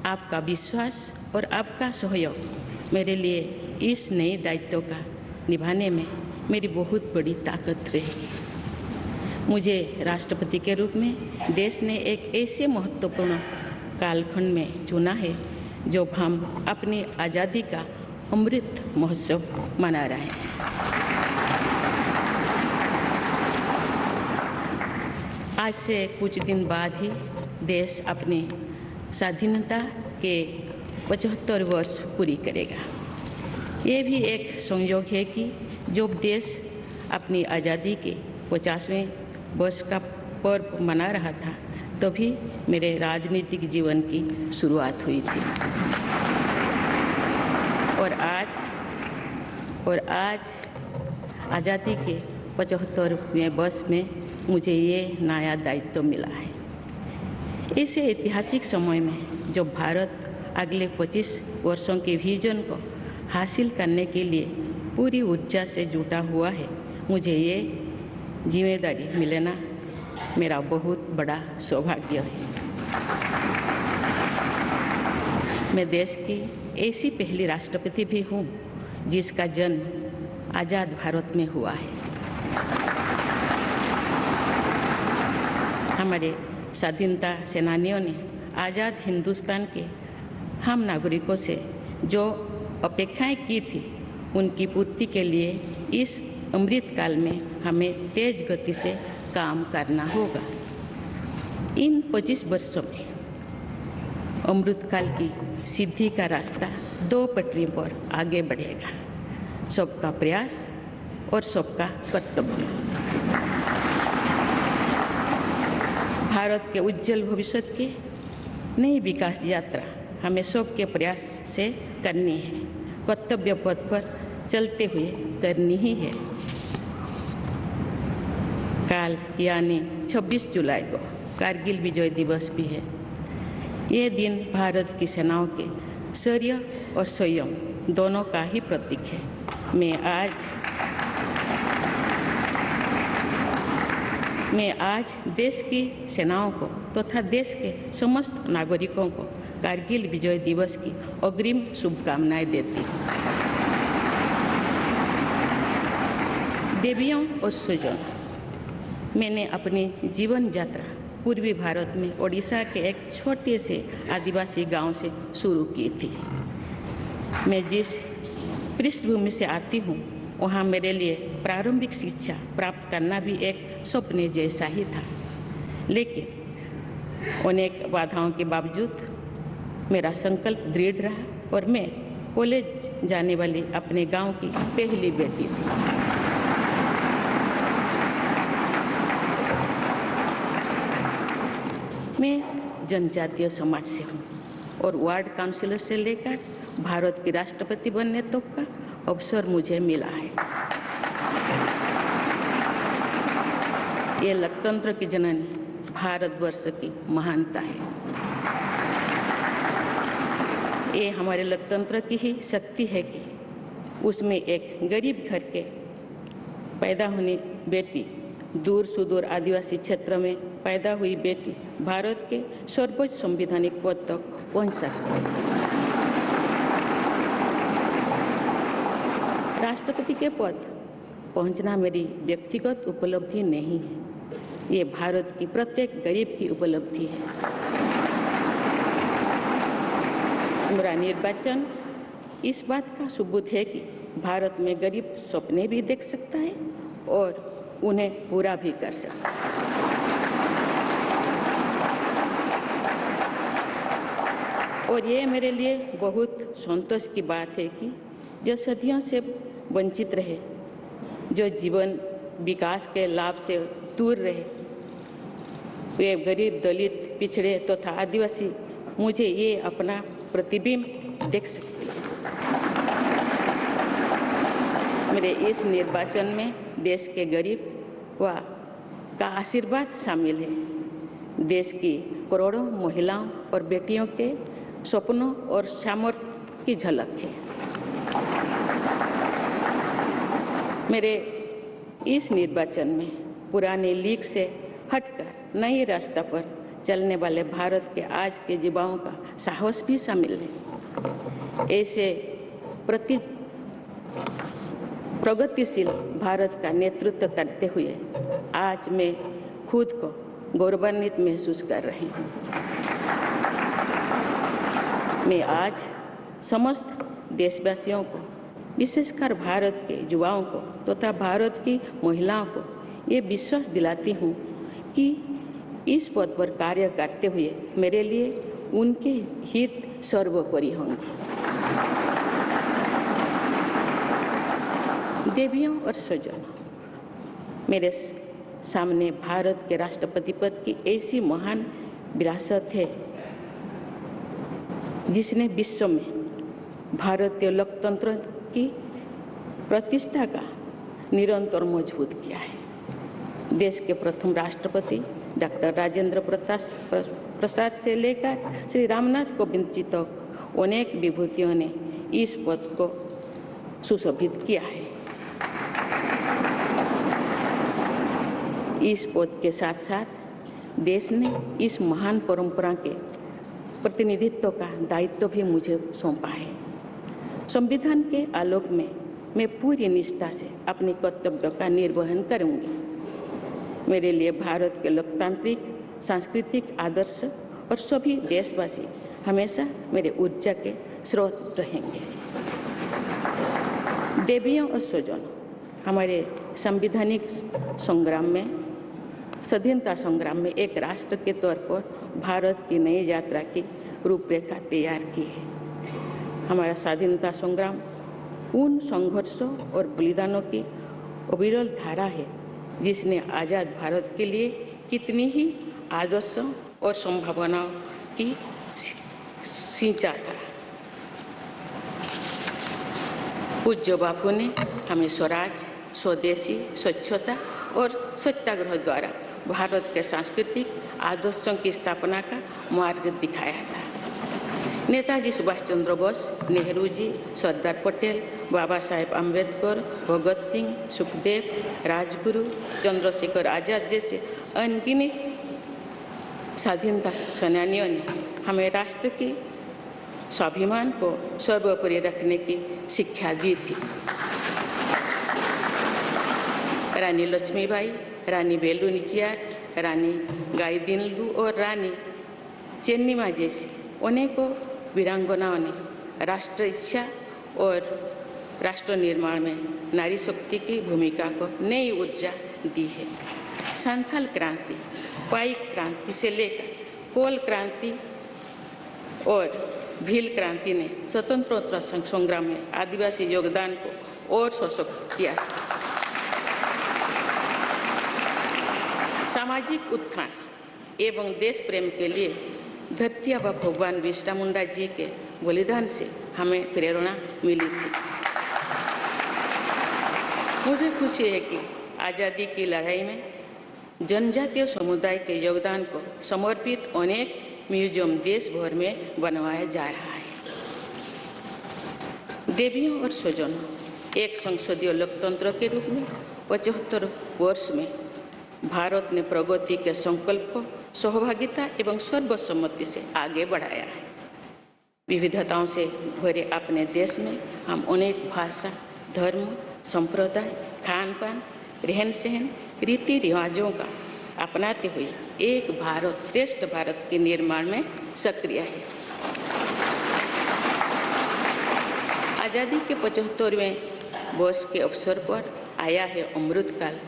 आपका विश्वास और आपका सहयोग मेरे लिए इस नए दायित्व का निभाने में मेरी बहुत बड़ी ताकत रहेगी। मुझे राष्ट्रपति के रूप में देश ने एक ऐसे महत्वपूर्ण कालखंड में चुना है जब हम अपनी आज़ादी का अमृत महोत्सव मना रहे हैं। आज से कुछ दिन बाद ही देश अपनी स्वाधीनता के 75 वर्ष पूरी करेगा। ये भी एक संयोग है कि जब देश अपनी आज़ादी के 50वें वर्ष का पर्व मना रहा था, तभी मेरे राजनीतिक जीवन की शुरुआत हुई थी। और आज आज़ादी के 75वें वर्ष में मुझे ये नया दायित्व मिला है। ऐसे ऐतिहासिक समय में जब भारत अगले 25 वर्षों के विजन को हासिल करने के लिए पूरी ऊर्जा से जुटा हुआ है, मुझे ये जिम्मेदारी मिलना मेरा बहुत बड़ा सौभाग्य है। मैं देश की ऐसी पहली राष्ट्रपति भी हूँ जिसका जन्म आज़ाद भारत में हुआ है। हमारे स्वाधीनता सेनानियों ने आज़ाद हिंदुस्तान के हम नागरिकों से जो अपेक्षाएं की थी, उनकी पूर्ति के लिए इस अमृतकाल में हमें तेज गति से काम करना होगा। इन 25 वर्षों में अमृतकाल की सिद्धि का रास्ता 2 पटरी पर आगे बढ़ेगा, सबका प्रयास और सबका कर्तव्य। भारत के उज्जवल भविष्य की नई विकास यात्रा हमें सबके प्रयास से करनी है, कर्तव्य पथ पर चलते हुए करनी ही है। काल यानी 26 जुलाई को कारगिल विजय दिवस भी है। ये दिन भारत की सेनाओं के शौर्य और संयम दोनों का ही प्रतीक है। मैं आज देश की सेनाओं को तथा देश के समस्त नागरिकों को कारगिल विजय दिवस की अग्रिम शुभकामनाएं देती हूँ। देवियों और स्वजनों, मैंने अपनी जीवन यात्रा पूर्वी भारत में ओडिशा के एक छोटे से आदिवासी गांव से शुरू की थी। मैं जिस पृष्ठभूमि से आती हूँ, वहाँ मेरे लिए प्रारंभिक शिक्षा प्राप्त करना भी एक सपने जैसा ही था। लेकिन अनेक बाधाओं के बावजूद मेरा संकल्प दृढ़ रहा और मैं कॉलेज जाने वाली अपने गांव की पहली बेटी थी। मैं जनजातीय समाज से हूँ और वार्ड काउंसिलर से लेकर भारत की राष्ट्रपति बनने तक का अवसर मुझे मिला है। ये लोकतंत्र की जननी भारतवर्ष की महानता है। ये हमारे लोकतंत्र की ही शक्ति है कि उसमें एक गरीब घर के पैदा होने बेटी, दूर सुदूर आदिवासी क्षेत्र में पैदा हुई बेटी भारत के सर्वोच्च संवैधानिक पद तक पहुंच सकती है। राष्ट्रपति के पद पहुंचना मेरी व्यक्तिगत उपलब्धि नहीं है, ये भारत की प्रत्येक गरीब की उपलब्धि है। मेरा निर्वाचन इस बात का सबूत है कि भारत में गरीब सपने भी देख सकता है और उन्हें पूरा भी कर सकता है। और ये मेरे लिए बहुत संतोष की बात है कि जो सदियों से वंचित रहे, जो जीवन विकास के लाभ से दूर रहे, वे गरीब, दलित, पिछड़े तथा आदिवासी मुझे ये अपना प्रतिबिंब देख सकते हैं। मेरे इस निर्वाचन में देश के गरीब व का आशीर्वाद शामिल है। देश की करोड़ों महिलाओं और बेटियों के सपनों और सामर्थ्य की झलक है। मेरे इस निर्वाचन में पुरानी लीग से हटकर नए रास्ते पर चलने वाले भारत के आज के युवाओं का साहस भी शामिल है। ऐसे प्रगतिशील भारत का नेतृत्व करते हुए आज मैं खुद को गौरवान्वित महसूस कर रही हूँ। मैं आज समस्त देशवासियों को, विशेषकर भारत के युवाओं को तथा भारत की महिलाओं को ये विश्वास दिलाती हूँ कि इस पद पर कार्य करते हुए मेरे लिए उनके हित सर्वोपरि होंगे। देवियों और स्वजनों, मेरे सामने भारत के राष्ट्रपति पद की ऐसी महान विरासत है जिसने विश्व में भारतीय लोकतंत्र की प्रतिष्ठा का निरंतर मजबूत किया है। देश के प्रथम राष्ट्रपति डॉक्टर राजेंद्र प्रसाद से लेकर श्री रामनाथ कोविंद जी तक अनेक विभूतियों ने इस पद को सुशोभित किया है। इस पद के साथ साथ देश ने इस महान परंपरा के प्रतिनिधित्व का दायित्व भी मुझे सौंपा है। संविधान के आलोक में मैं पूरी निष्ठा से अपने कर्तव्यों का निर्वहन करूंगी। मेरे लिए भारत के लोकतांत्रिक सांस्कृतिक आदर्श और सभी देशवासी हमेशा मेरे ऊर्जा के स्रोत रहेंगे। देवियों और स्वजनों, हमारे संवैधानिक संग्राम में, स्वाधीनता संग्राम में एक राष्ट्र के तौर पर भारत की नई यात्रा की रूपरेखा तैयार की है। हमारा स्वाधीनता संग्राम उन संघर्षों और बलिदानों की अविरल धारा है जिसने आज़ाद भारत के लिए कितनी ही आदर्शों और संभावनाओं की सिंचा था। पूज्य बापू ने हमें स्वराज, स्वदेशी, स्वच्छता और सत्याग्रह द्वारा भारत के सांस्कृतिक आदर्शों की स्थापना का मार्ग दिखाया था। नेताजी सुभाष चंद्र बोस, नेहरू जी, सरदार पटेल, बाबा साहेब अम्बेडकर, भगत सिंह, सुखदेव, राजगुरु, चंद्रशेखर आजाद जैसे अनगिनत स्वाधीनता सेनानियों ने हमें राष्ट्र के स्वाभिमान को सर्वोपरि रखने की शिक्षा दी थी। रानी लक्ष्मीबाई, रानी वेलु नाचियार, रानी गाईदिन्लु और रानी चेन्निमा जैसी अनेकों वीरांगनाओं ने राष्ट्र इच्छा और राष्ट्र निर्माण में नारी शक्ति की भूमिका को नई ऊर्जा दी है। संथाल क्रांति, पाइक क्रांति से लेकर कोल क्रांति और भील क्रांति ने स्वतंत्रता संग्राम में आदिवासी योगदान को और सशक्त किया। सामाजिक उत्थान एवं देश प्रेम के लिए धरती आबा भगवान बिरसा मुंडा जी के बलिदान से हमें प्रेरणा मिली थी। मुझे खुशी है कि आज़ादी की लड़ाई में जनजातीय समुदाय के योगदान को समर्पित अनेक म्यूजियम देश भर में बनवाया जा रहा है। देवियों और स्वजनों, एक संसदीय लोकतंत्र के रूप में 75 वर्ष में भारत ने प्रगति के संकल्प को सहभागिता एवं सर्वसम्मति से आगे बढ़ाया है। विविधताओं से भरे अपने देश में हम अनेक भाषा, धर्म, संप्रदाय, खान पान, रहन सहन, रीति रिवाजों का अपनाते हुए एक भारत श्रेष्ठ भारत के निर्माण में सक्रिय है। आज़ादी के 75वें वर्ष के अवसर पर आया है अमृतकाल।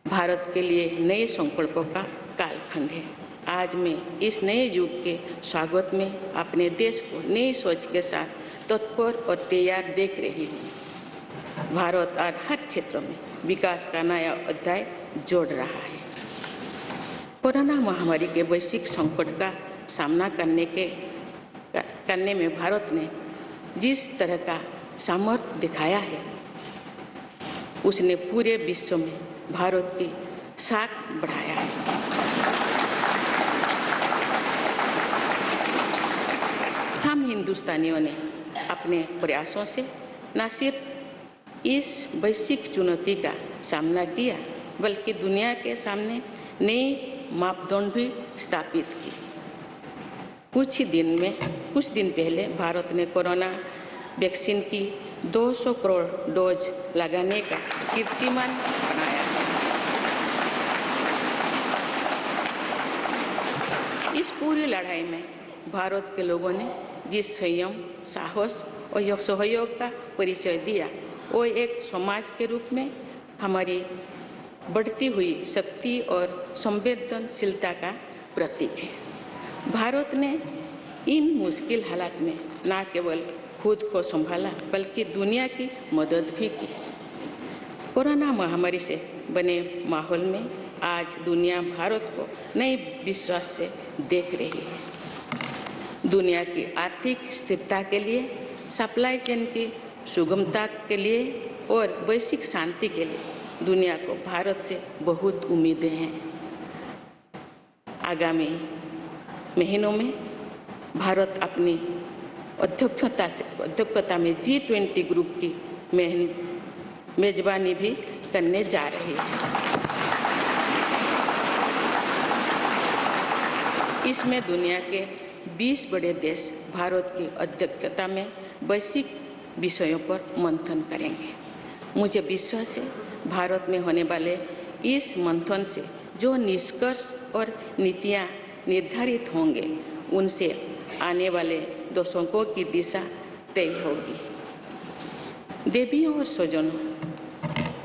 भारत के लिए नए संकल्पों का कालखंड है। आज मैं इस नए युग के स्वागत में अपने देश को नई सोच के साथ तत्पर और तैयार देख रही हूँ। भारत आज हर क्षेत्र में विकास का नया अध्याय जोड़ रहा है। कोरोना महामारी के वैश्विक संकट का सामना करने में भारत ने जिस तरह का सामर्थ्य दिखाया है, उसने पूरे विश्व में भारत की साख बढ़ाया है। हम हिंदुस्तानियों ने अपने प्रयासों से न सिर्फ इस वैश्विक चुनौती का सामना किया, बल्कि दुनिया के सामने नए मापदंड भी स्थापित की। कुछ दिन पहले भारत ने कोरोना वैक्सीन की 200 करोड़ डोज लगाने का कीर्तिमान बनाया। इस पूरी लड़ाई में भारत के लोगों ने जिस संयम, साहस और सहयोग का परिचय दिया, वो एक समाज के रूप में हमारी बढ़ती हुई शक्ति और संवेदनशीलता का प्रतीक है। भारत ने इन मुश्किल हालात में न केवल खुद को संभाला, बल्कि दुनिया की मदद भी की। कोरोना महामारी से बने माहौल में आज दुनिया भारत को नए विश्वास से देख रही है। दुनिया की आर्थिक स्थिरता के लिए, सप्लाई चेन की सुगमता के लिए और वैश्विक शांति के लिए दुनिया को भारत से बहुत उम्मीदें हैं। आगामी महीनों में भारत अपनी अध्यक्षता में G20 ग्रुप की मेजबानी भी करने जा रही है। इसमें दुनिया के 20 बड़े देश भारत की अध्यक्षता में वैश्विक विषयों पर मंथन करेंगे। मुझे विश्वास है भारत में होने वाले इस मंथन से जो निष्कर्ष और नीतियाँ निर्धारित होंगे, उनसे आने वाले दशकों की दिशा तय होगी। देवियों और स्वजनों,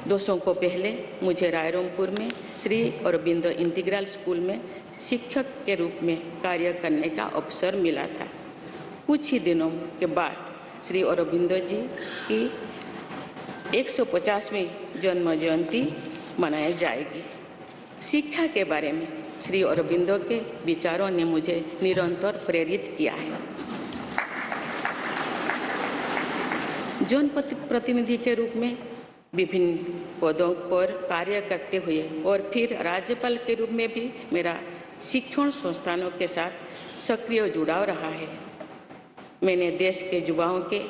दशकों पहले मुझे रायरंगपुर में श्री अरबिंदो इंटीग्रल स्कूल में शिक्षक के रूप में कार्य करने का अवसर मिला था। कुछ ही दिनों के बाद श्री अरबिंदो जी की 150वीं जन्म जयंती मनाई जाएगी। शिक्षा के बारे में श्री अरबिंदो के विचारों ने मुझे निरंतर प्रेरित किया है। जनप्रतिनिधि के रूप में विभिन्न पदों पर कार्य करते हुए और फिर राज्यपाल के रूप में भी मेरा शिक्षण संस्थानों के साथ सक्रिय जुड़ाव रहा है। मैंने देश के युवाओं के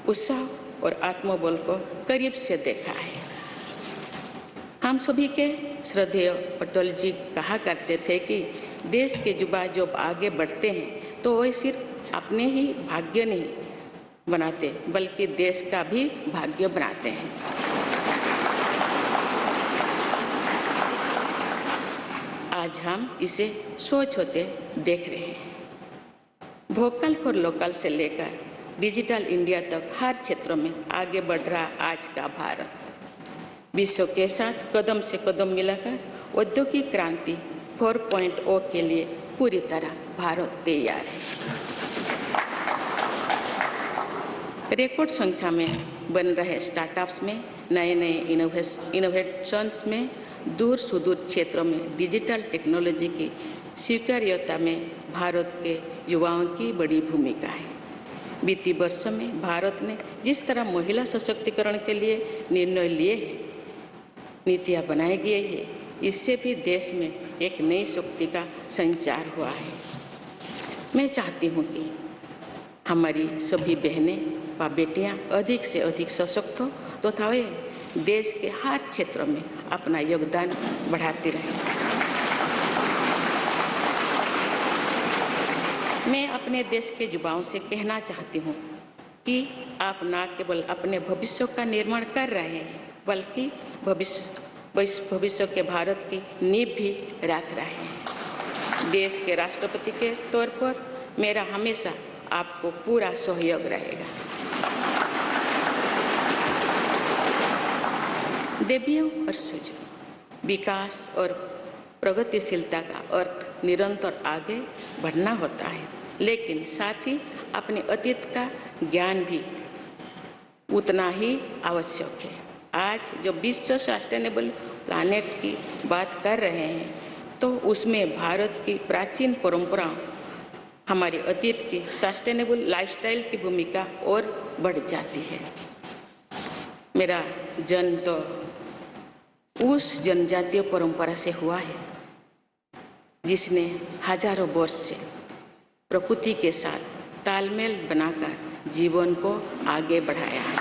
उत्साह और आत्मबल को करीब से देखा है। हम सभी के श्रद्धेय अटल जी कहा करते थे कि देश के युवा जब आगे बढ़ते हैं तो वे सिर्फ अपने ही भाग्य नहीं बनाते, बल्कि देश का भी भाग्य बनाते हैं। आज हम इसे सोच होते देख रहे हैं। वोकल फॉर लोकल से लेकर डिजिटल इंडिया तक हर क्षेत्र में आगे बढ़ रहा आज का भारत विश्व के साथ कदम से कदम मिलाकर औद्योगिक क्रांति 4.0 के लिए पूरी तरह भारत तैयार है। रिकॉर्ड संख्या में बन रहे स्टार्टअप्स में नए इनोवेशंस में दूर सुदूर क्षेत्रों में डिजिटल टेक्नोलॉजी की स्वीकार्यता में भारत के युवाओं की बड़ी भूमिका है। बीती वर्षों में भारत ने जिस तरह महिला सशक्तिकरण के लिए निर्णय लिए हैं, नीतियाँ बनाई गई है, इससे भी देश में एक नई शक्ति का संचार हुआ है। मैं चाहती हूँ कि हमारी सभी बहनें व बेटियाँ अधिक से अधिक सशक्त हो तथा वे देश के हर क्षेत्र में अपना योगदान बढ़ाती रहें। मैं अपने देश के युवाओं से कहना चाहती हूँ कि आप न केवल अपने भविष्य का निर्माण कर रहे हैं बल्कि भविष्य के भारत की नींव भी रख रहे हैं। देश के राष्ट्रपति के तौर पर मेरा हमेशा आपको पूरा सहयोग रहेगा। देवियों और सुजों, विकास और प्रगतिशीलता का अर्थ निरंतर आगे बढ़ना होता है, लेकिन साथ ही अपने अतीत का ज्ञान भी उतना ही आवश्यक है। आज जो विश्व सस्टेनेबल प्लैनेट की बात कर रहे हैं तो उसमें भारत की प्राचीन परंपराओं, हमारे अतीत की सस्टेनेबल लाइफस्टाइल की भूमिका और बढ़ जाती है। मेरा जन्म तो उस जनजातीय परंपरा से हुआ है जिसने हजारों वर्ष से प्रकृति के साथ तालमेल बनाकर जीवन को आगे बढ़ाया है।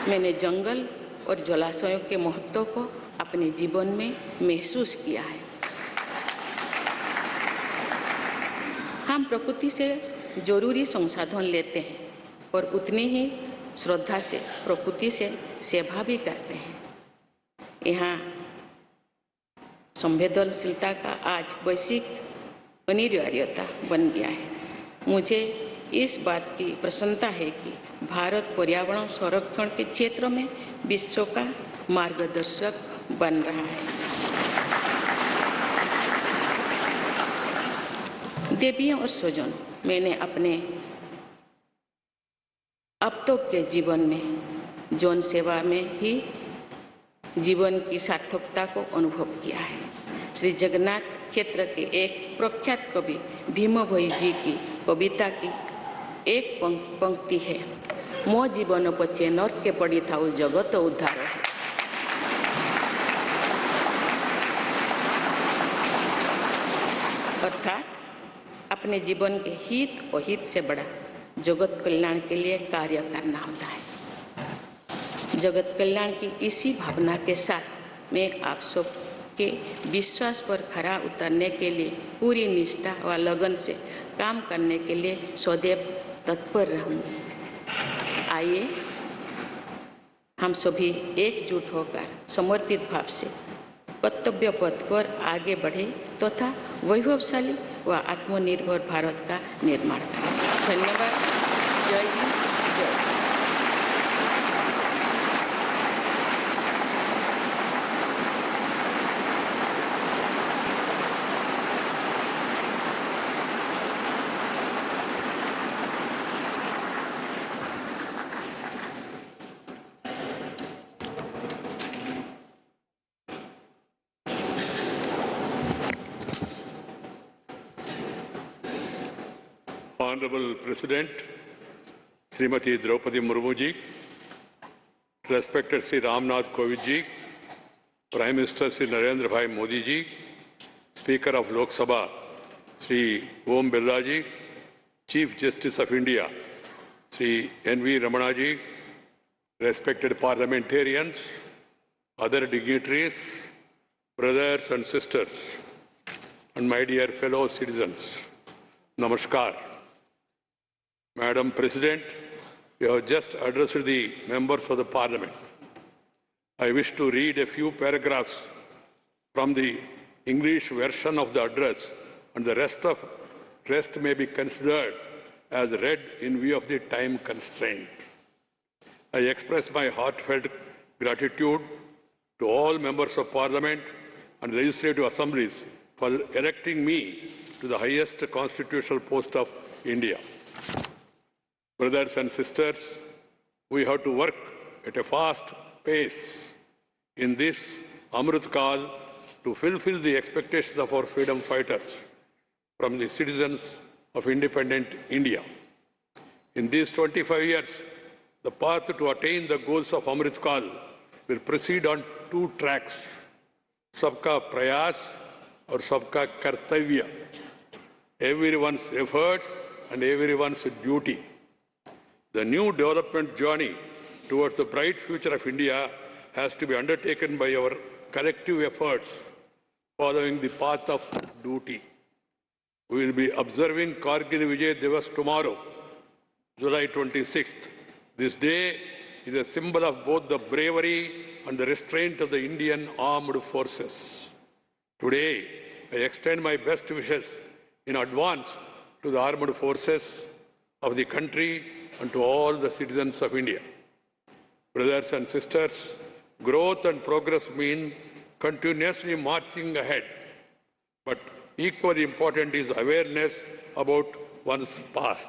मैंने जंगल और जलाशयों के महत्व को अपने जीवन में महसूस किया है। हम प्रकृति से जरूरी संसाधन लेते हैं और उतनी ही श्रद्धा से प्रकृति से सेवा भी करते हैं। यहाँ संवेदनशीलता का आज वैश्विक अनिवार्यता बन गया है। मुझे इस बात की प्रसन्नता है कि भारत पर्यावरण संरक्षण के क्षेत्र में विश्व का मार्गदर्शक बन रहा है। देवियों और स्वजन, मैंने अपने अब तक के जीवन में जन सेवा में ही जीवन की सार्थकता को अनुभव किया है। श्री जगन्नाथ क्षेत्र के एक प्रख्यात कवि भीम भोई जी की कविता की एक पंक्ति है, मो जीवन पचे नर्क के पड़ी था जगत उद्धार। अर्थात अपने जीवन के हित और हित से बड़ा जगत कल्याण के लिए कार्य करना होता है। जगत कल्याण की इसी भावना के साथ मैं आप सब के विश्वास पर खरा उतरने के लिए पूरी निष्ठा व लगन से काम करने के लिए सदैव तत्पर रहूँगी। आइए हम सभी एकजुट होकर समर्पित भाव से कर्तव्य पथ पर आगे बढ़े तथा वैभवशाली व आत्मनिर्भर भारत का निर्माण करें। धन्यवाद। जय हिंद, जय Bharat. Honorable President, Srimati Draupadi Murmu ji, respected Sri Ramnath Kovind ji, Prime Minister Sri Narendra Bhai Modi ji, Speaker of Lok Sabha Sri Om Birla ji, Chief Justice of India Sri N.V. Ramana ji, respected parliamentarians, other dignitaries, brothers and sisters, and my dear fellow citizens, Namaskar. Madam President, you have just addressed the members of the Parliament. I wish to read a few paragraphs from the English version of the address, and the rest of Rest may be considered as read in view of the time constraint. I express my heartfelt gratitude to all members of Parliament and legislative assemblies for electing me to the highest constitutional post of India. Brothers and sisters, we have to work at a fast pace in this Amrit Kal to fulfill the expectations of our freedom fighters from the citizens of independent India. In these 25 years, the path to attain the goals of Amrit Kal will proceed on two tracks, Sabka Prayas or Sabka Kartavya, everyone's efforts and everyone's duty. The new development journey towards the bright future of India has to be undertaken by our collective efforts following the path of duty. We will be observing Kargil Vijay Divas tomorrow, July 26th. This day is a symbol of both the bravery and the restraint of the Indian armed forces. Today, I extend my best wishes in advance to the armed forces of the country and to all the citizens of India. Brothers and sisters, growth and progress mean continuously marching ahead. But equally important is awareness about one's past.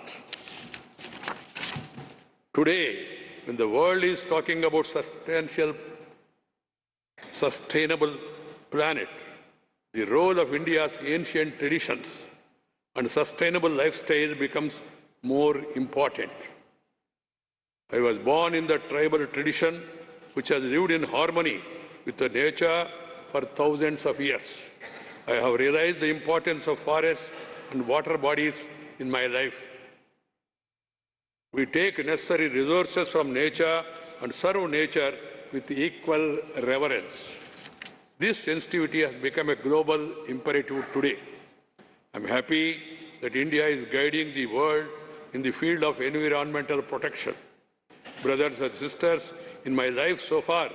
Today, when the world is talking about sustainable planet, the role of India's ancient traditions and sustainable lifestyle becomes more important. I was born in the tribal tradition which has lived in harmony with the nature for thousands of years. I have realized the importance of forests and water bodies in my life. We take necessary resources from nature and serve nature with equal reverence. This sensitivity has become a global imperative today. I'm happy that India is guiding the world in the field of environmental protection. Brothers and sisters, in my life so far,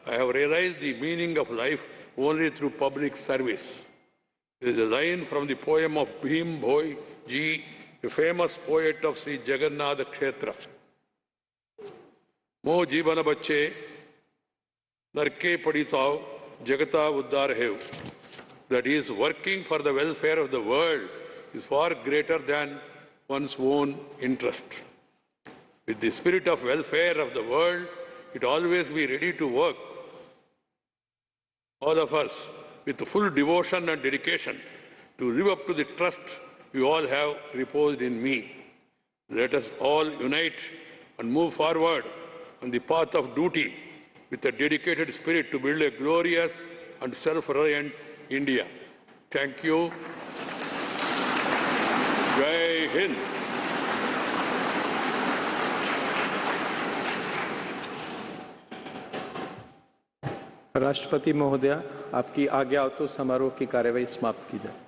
I have realized the meaning of life only through public service. There is a line from the poem of Bhim Bhoi Ji, a famous poet of Sri Jagannath Kshetra. Mo jibana bacche, narke paditao, jagata uddar hev. That is, working for the welfare of the world is far greater than one's own interest. With the spirit of welfare of the world, it always be ready to work. All of us, with full devotion and dedication, to live up to the trust you all have reposed in me. Let us all unite and move forward on the path of duty with a dedicated spirit to build a glorious and self-reliant India. Thank you. Jai Hind. राष्ट्रपति महोदय, आपकी आज्ञा हो तो समारोह की कार्यवाही समाप्त की जाए।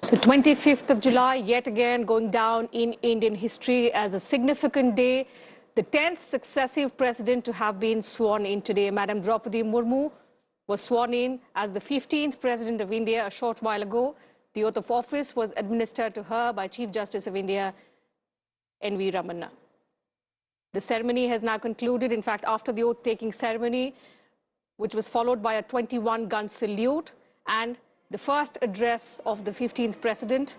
So 25th of July, yet again going down in Indian history as a significant day. The 10th successive president to have been sworn in today. Madam Draupadi Murmu was sworn in as the 15th president of India a short while ago. The oath of office was administered to her by Chief Justice of India, N.V. Ramanna. The ceremony has now concluded. In fact, after the oath-taking ceremony, which was followed by a 21-gun salute and the first address of the 15th president,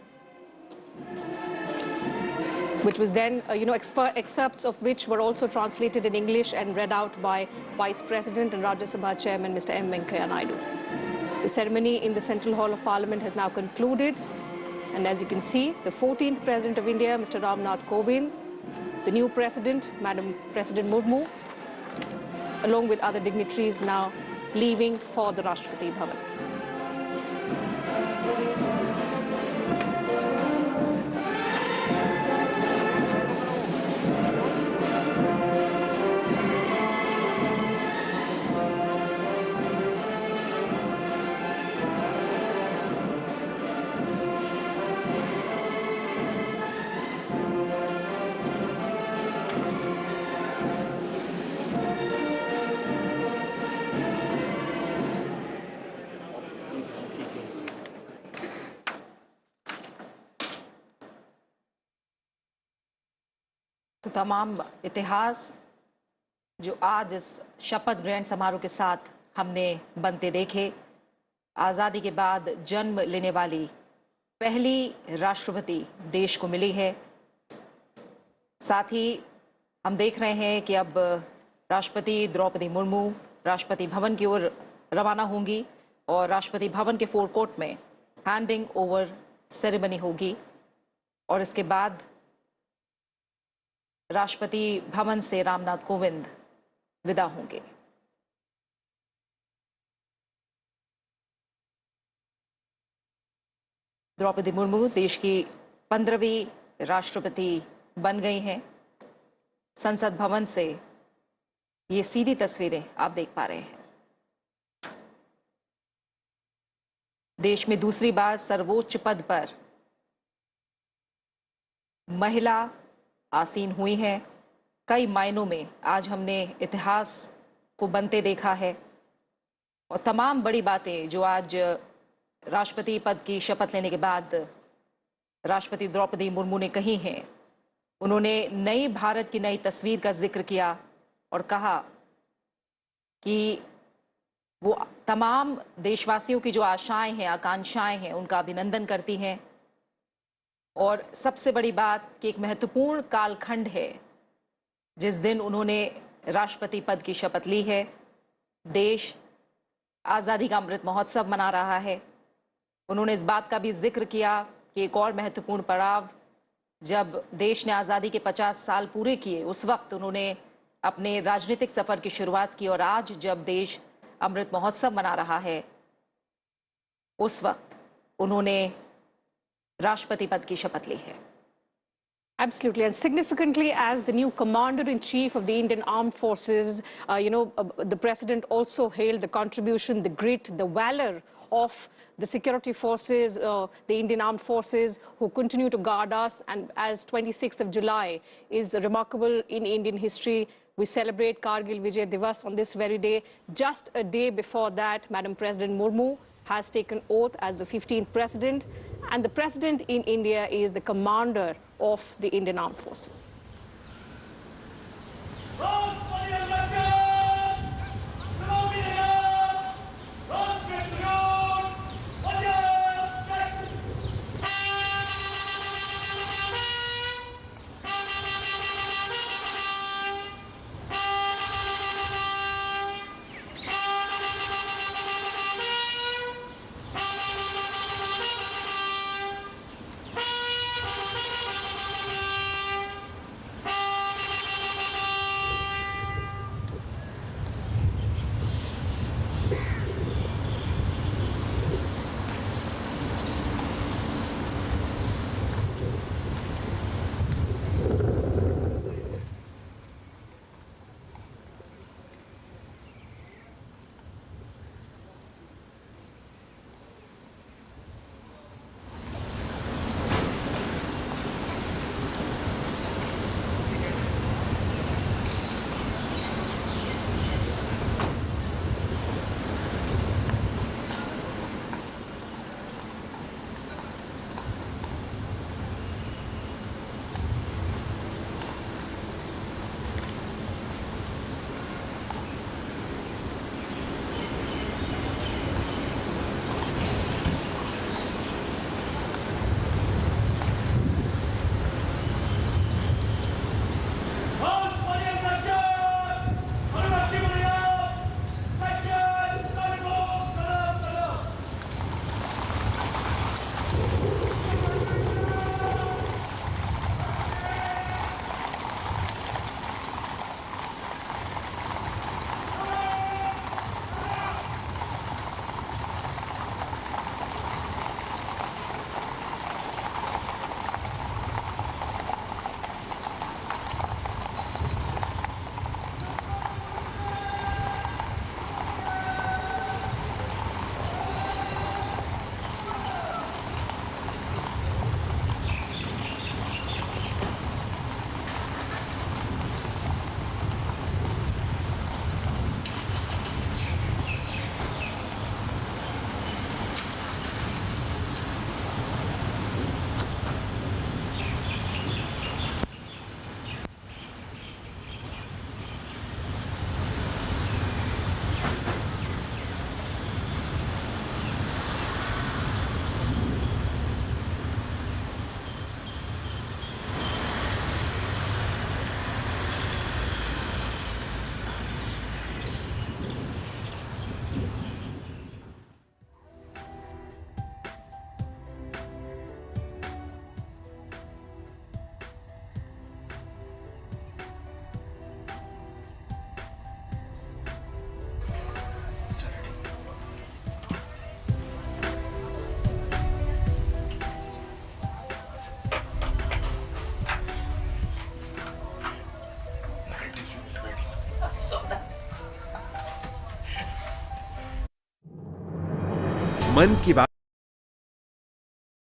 which was then, excerpts of which were also translated in English and read out by Vice President and Rajya Sabha Chairman Mr. M. Venkaiah Naidu. The ceremony in the Central Hall of Parliament has now concluded. And as you can see, the 14th President of India, Mr. Ramnath Kovind, the new President, Madam President Murmu, along with other dignitaries now leaving for the Rashtrapati Bhavan. तो तमाम इतिहास जो आज इस शपथ ग्रहण समारोह के साथ हमने बनते देखे, आज़ादी के बाद जन्म लेने वाली पहली राष्ट्रपति देश को मिली है। साथ ही हम देख रहे हैं कि अब राष्ट्रपति द्रौपदी मुर्मू राष्ट्रपति भवन की ओर रवाना होंगी और राष्ट्रपति भवन के फोरकोर्ट में हैंडिंग ओवर सेरेमनी होगी और इसके बाद राष्ट्रपति भवन से रामनाथ कोविंद विदा होंगे। द्रौपदी मुर्मू देश की 15वीं राष्ट्रपति बन गई हैं। संसद भवन से ये सीधी तस्वीरें आप देख पा रहे हैं। देश में दूसरी बार सर्वोच्च पद पर महिला आसीन हुई हैं। कई मायनों में आज हमने इतिहास को बनते देखा है और तमाम बड़ी बातें जो आज राष्ट्रपति पद की शपथ लेने के बाद राष्ट्रपति द्रौपदी मुर्मू ने कही हैं। उन्होंने नई भारत की नई तस्वीर का जिक्र किया और कहा कि वो तमाम देशवासियों की जो आशाएं हैं, आकांक्षाएं हैं, उनका अभिनंदन करती हैं। और सबसे बड़ी बात कि एक महत्वपूर्ण कालखंड है जिस दिन उन्होंने राष्ट्रपति पद की शपथ ली है। देश आज़ादी का अमृत महोत्सव मना रहा है। उन्होंने इस बात का भी जिक्र किया कि एक और महत्वपूर्ण पड़ाव जब देश ने आज़ादी के 50 साल पूरे किए उस वक्त उन्होंने अपने राजनीतिक सफ़र की शुरुआत की, और आज जब देश अमृत महोत्सव मना रहा है उस वक्त उन्होंने राष्ट्रपति पद की शपथ ली है। Absolutely, and significantly, as the new Commander-in-Chief of the Indian Armed Forces, the President also hailed the contribution, the grit, the valor of the security forces, the Indian Armed Forces, who continue to guard us. And as 26th of July is remarkable in Indian history, we celebrate Kargil Vijay Divas on this very day. Just a day before that, Madam President Murmu has taken oath as the 15th President. And the President in India is the commander of the Indian Armed Forces. राष्ट्रपति अंगरक्षक सलामी देगा राष्ट्र सलाम पंजाब मन की बात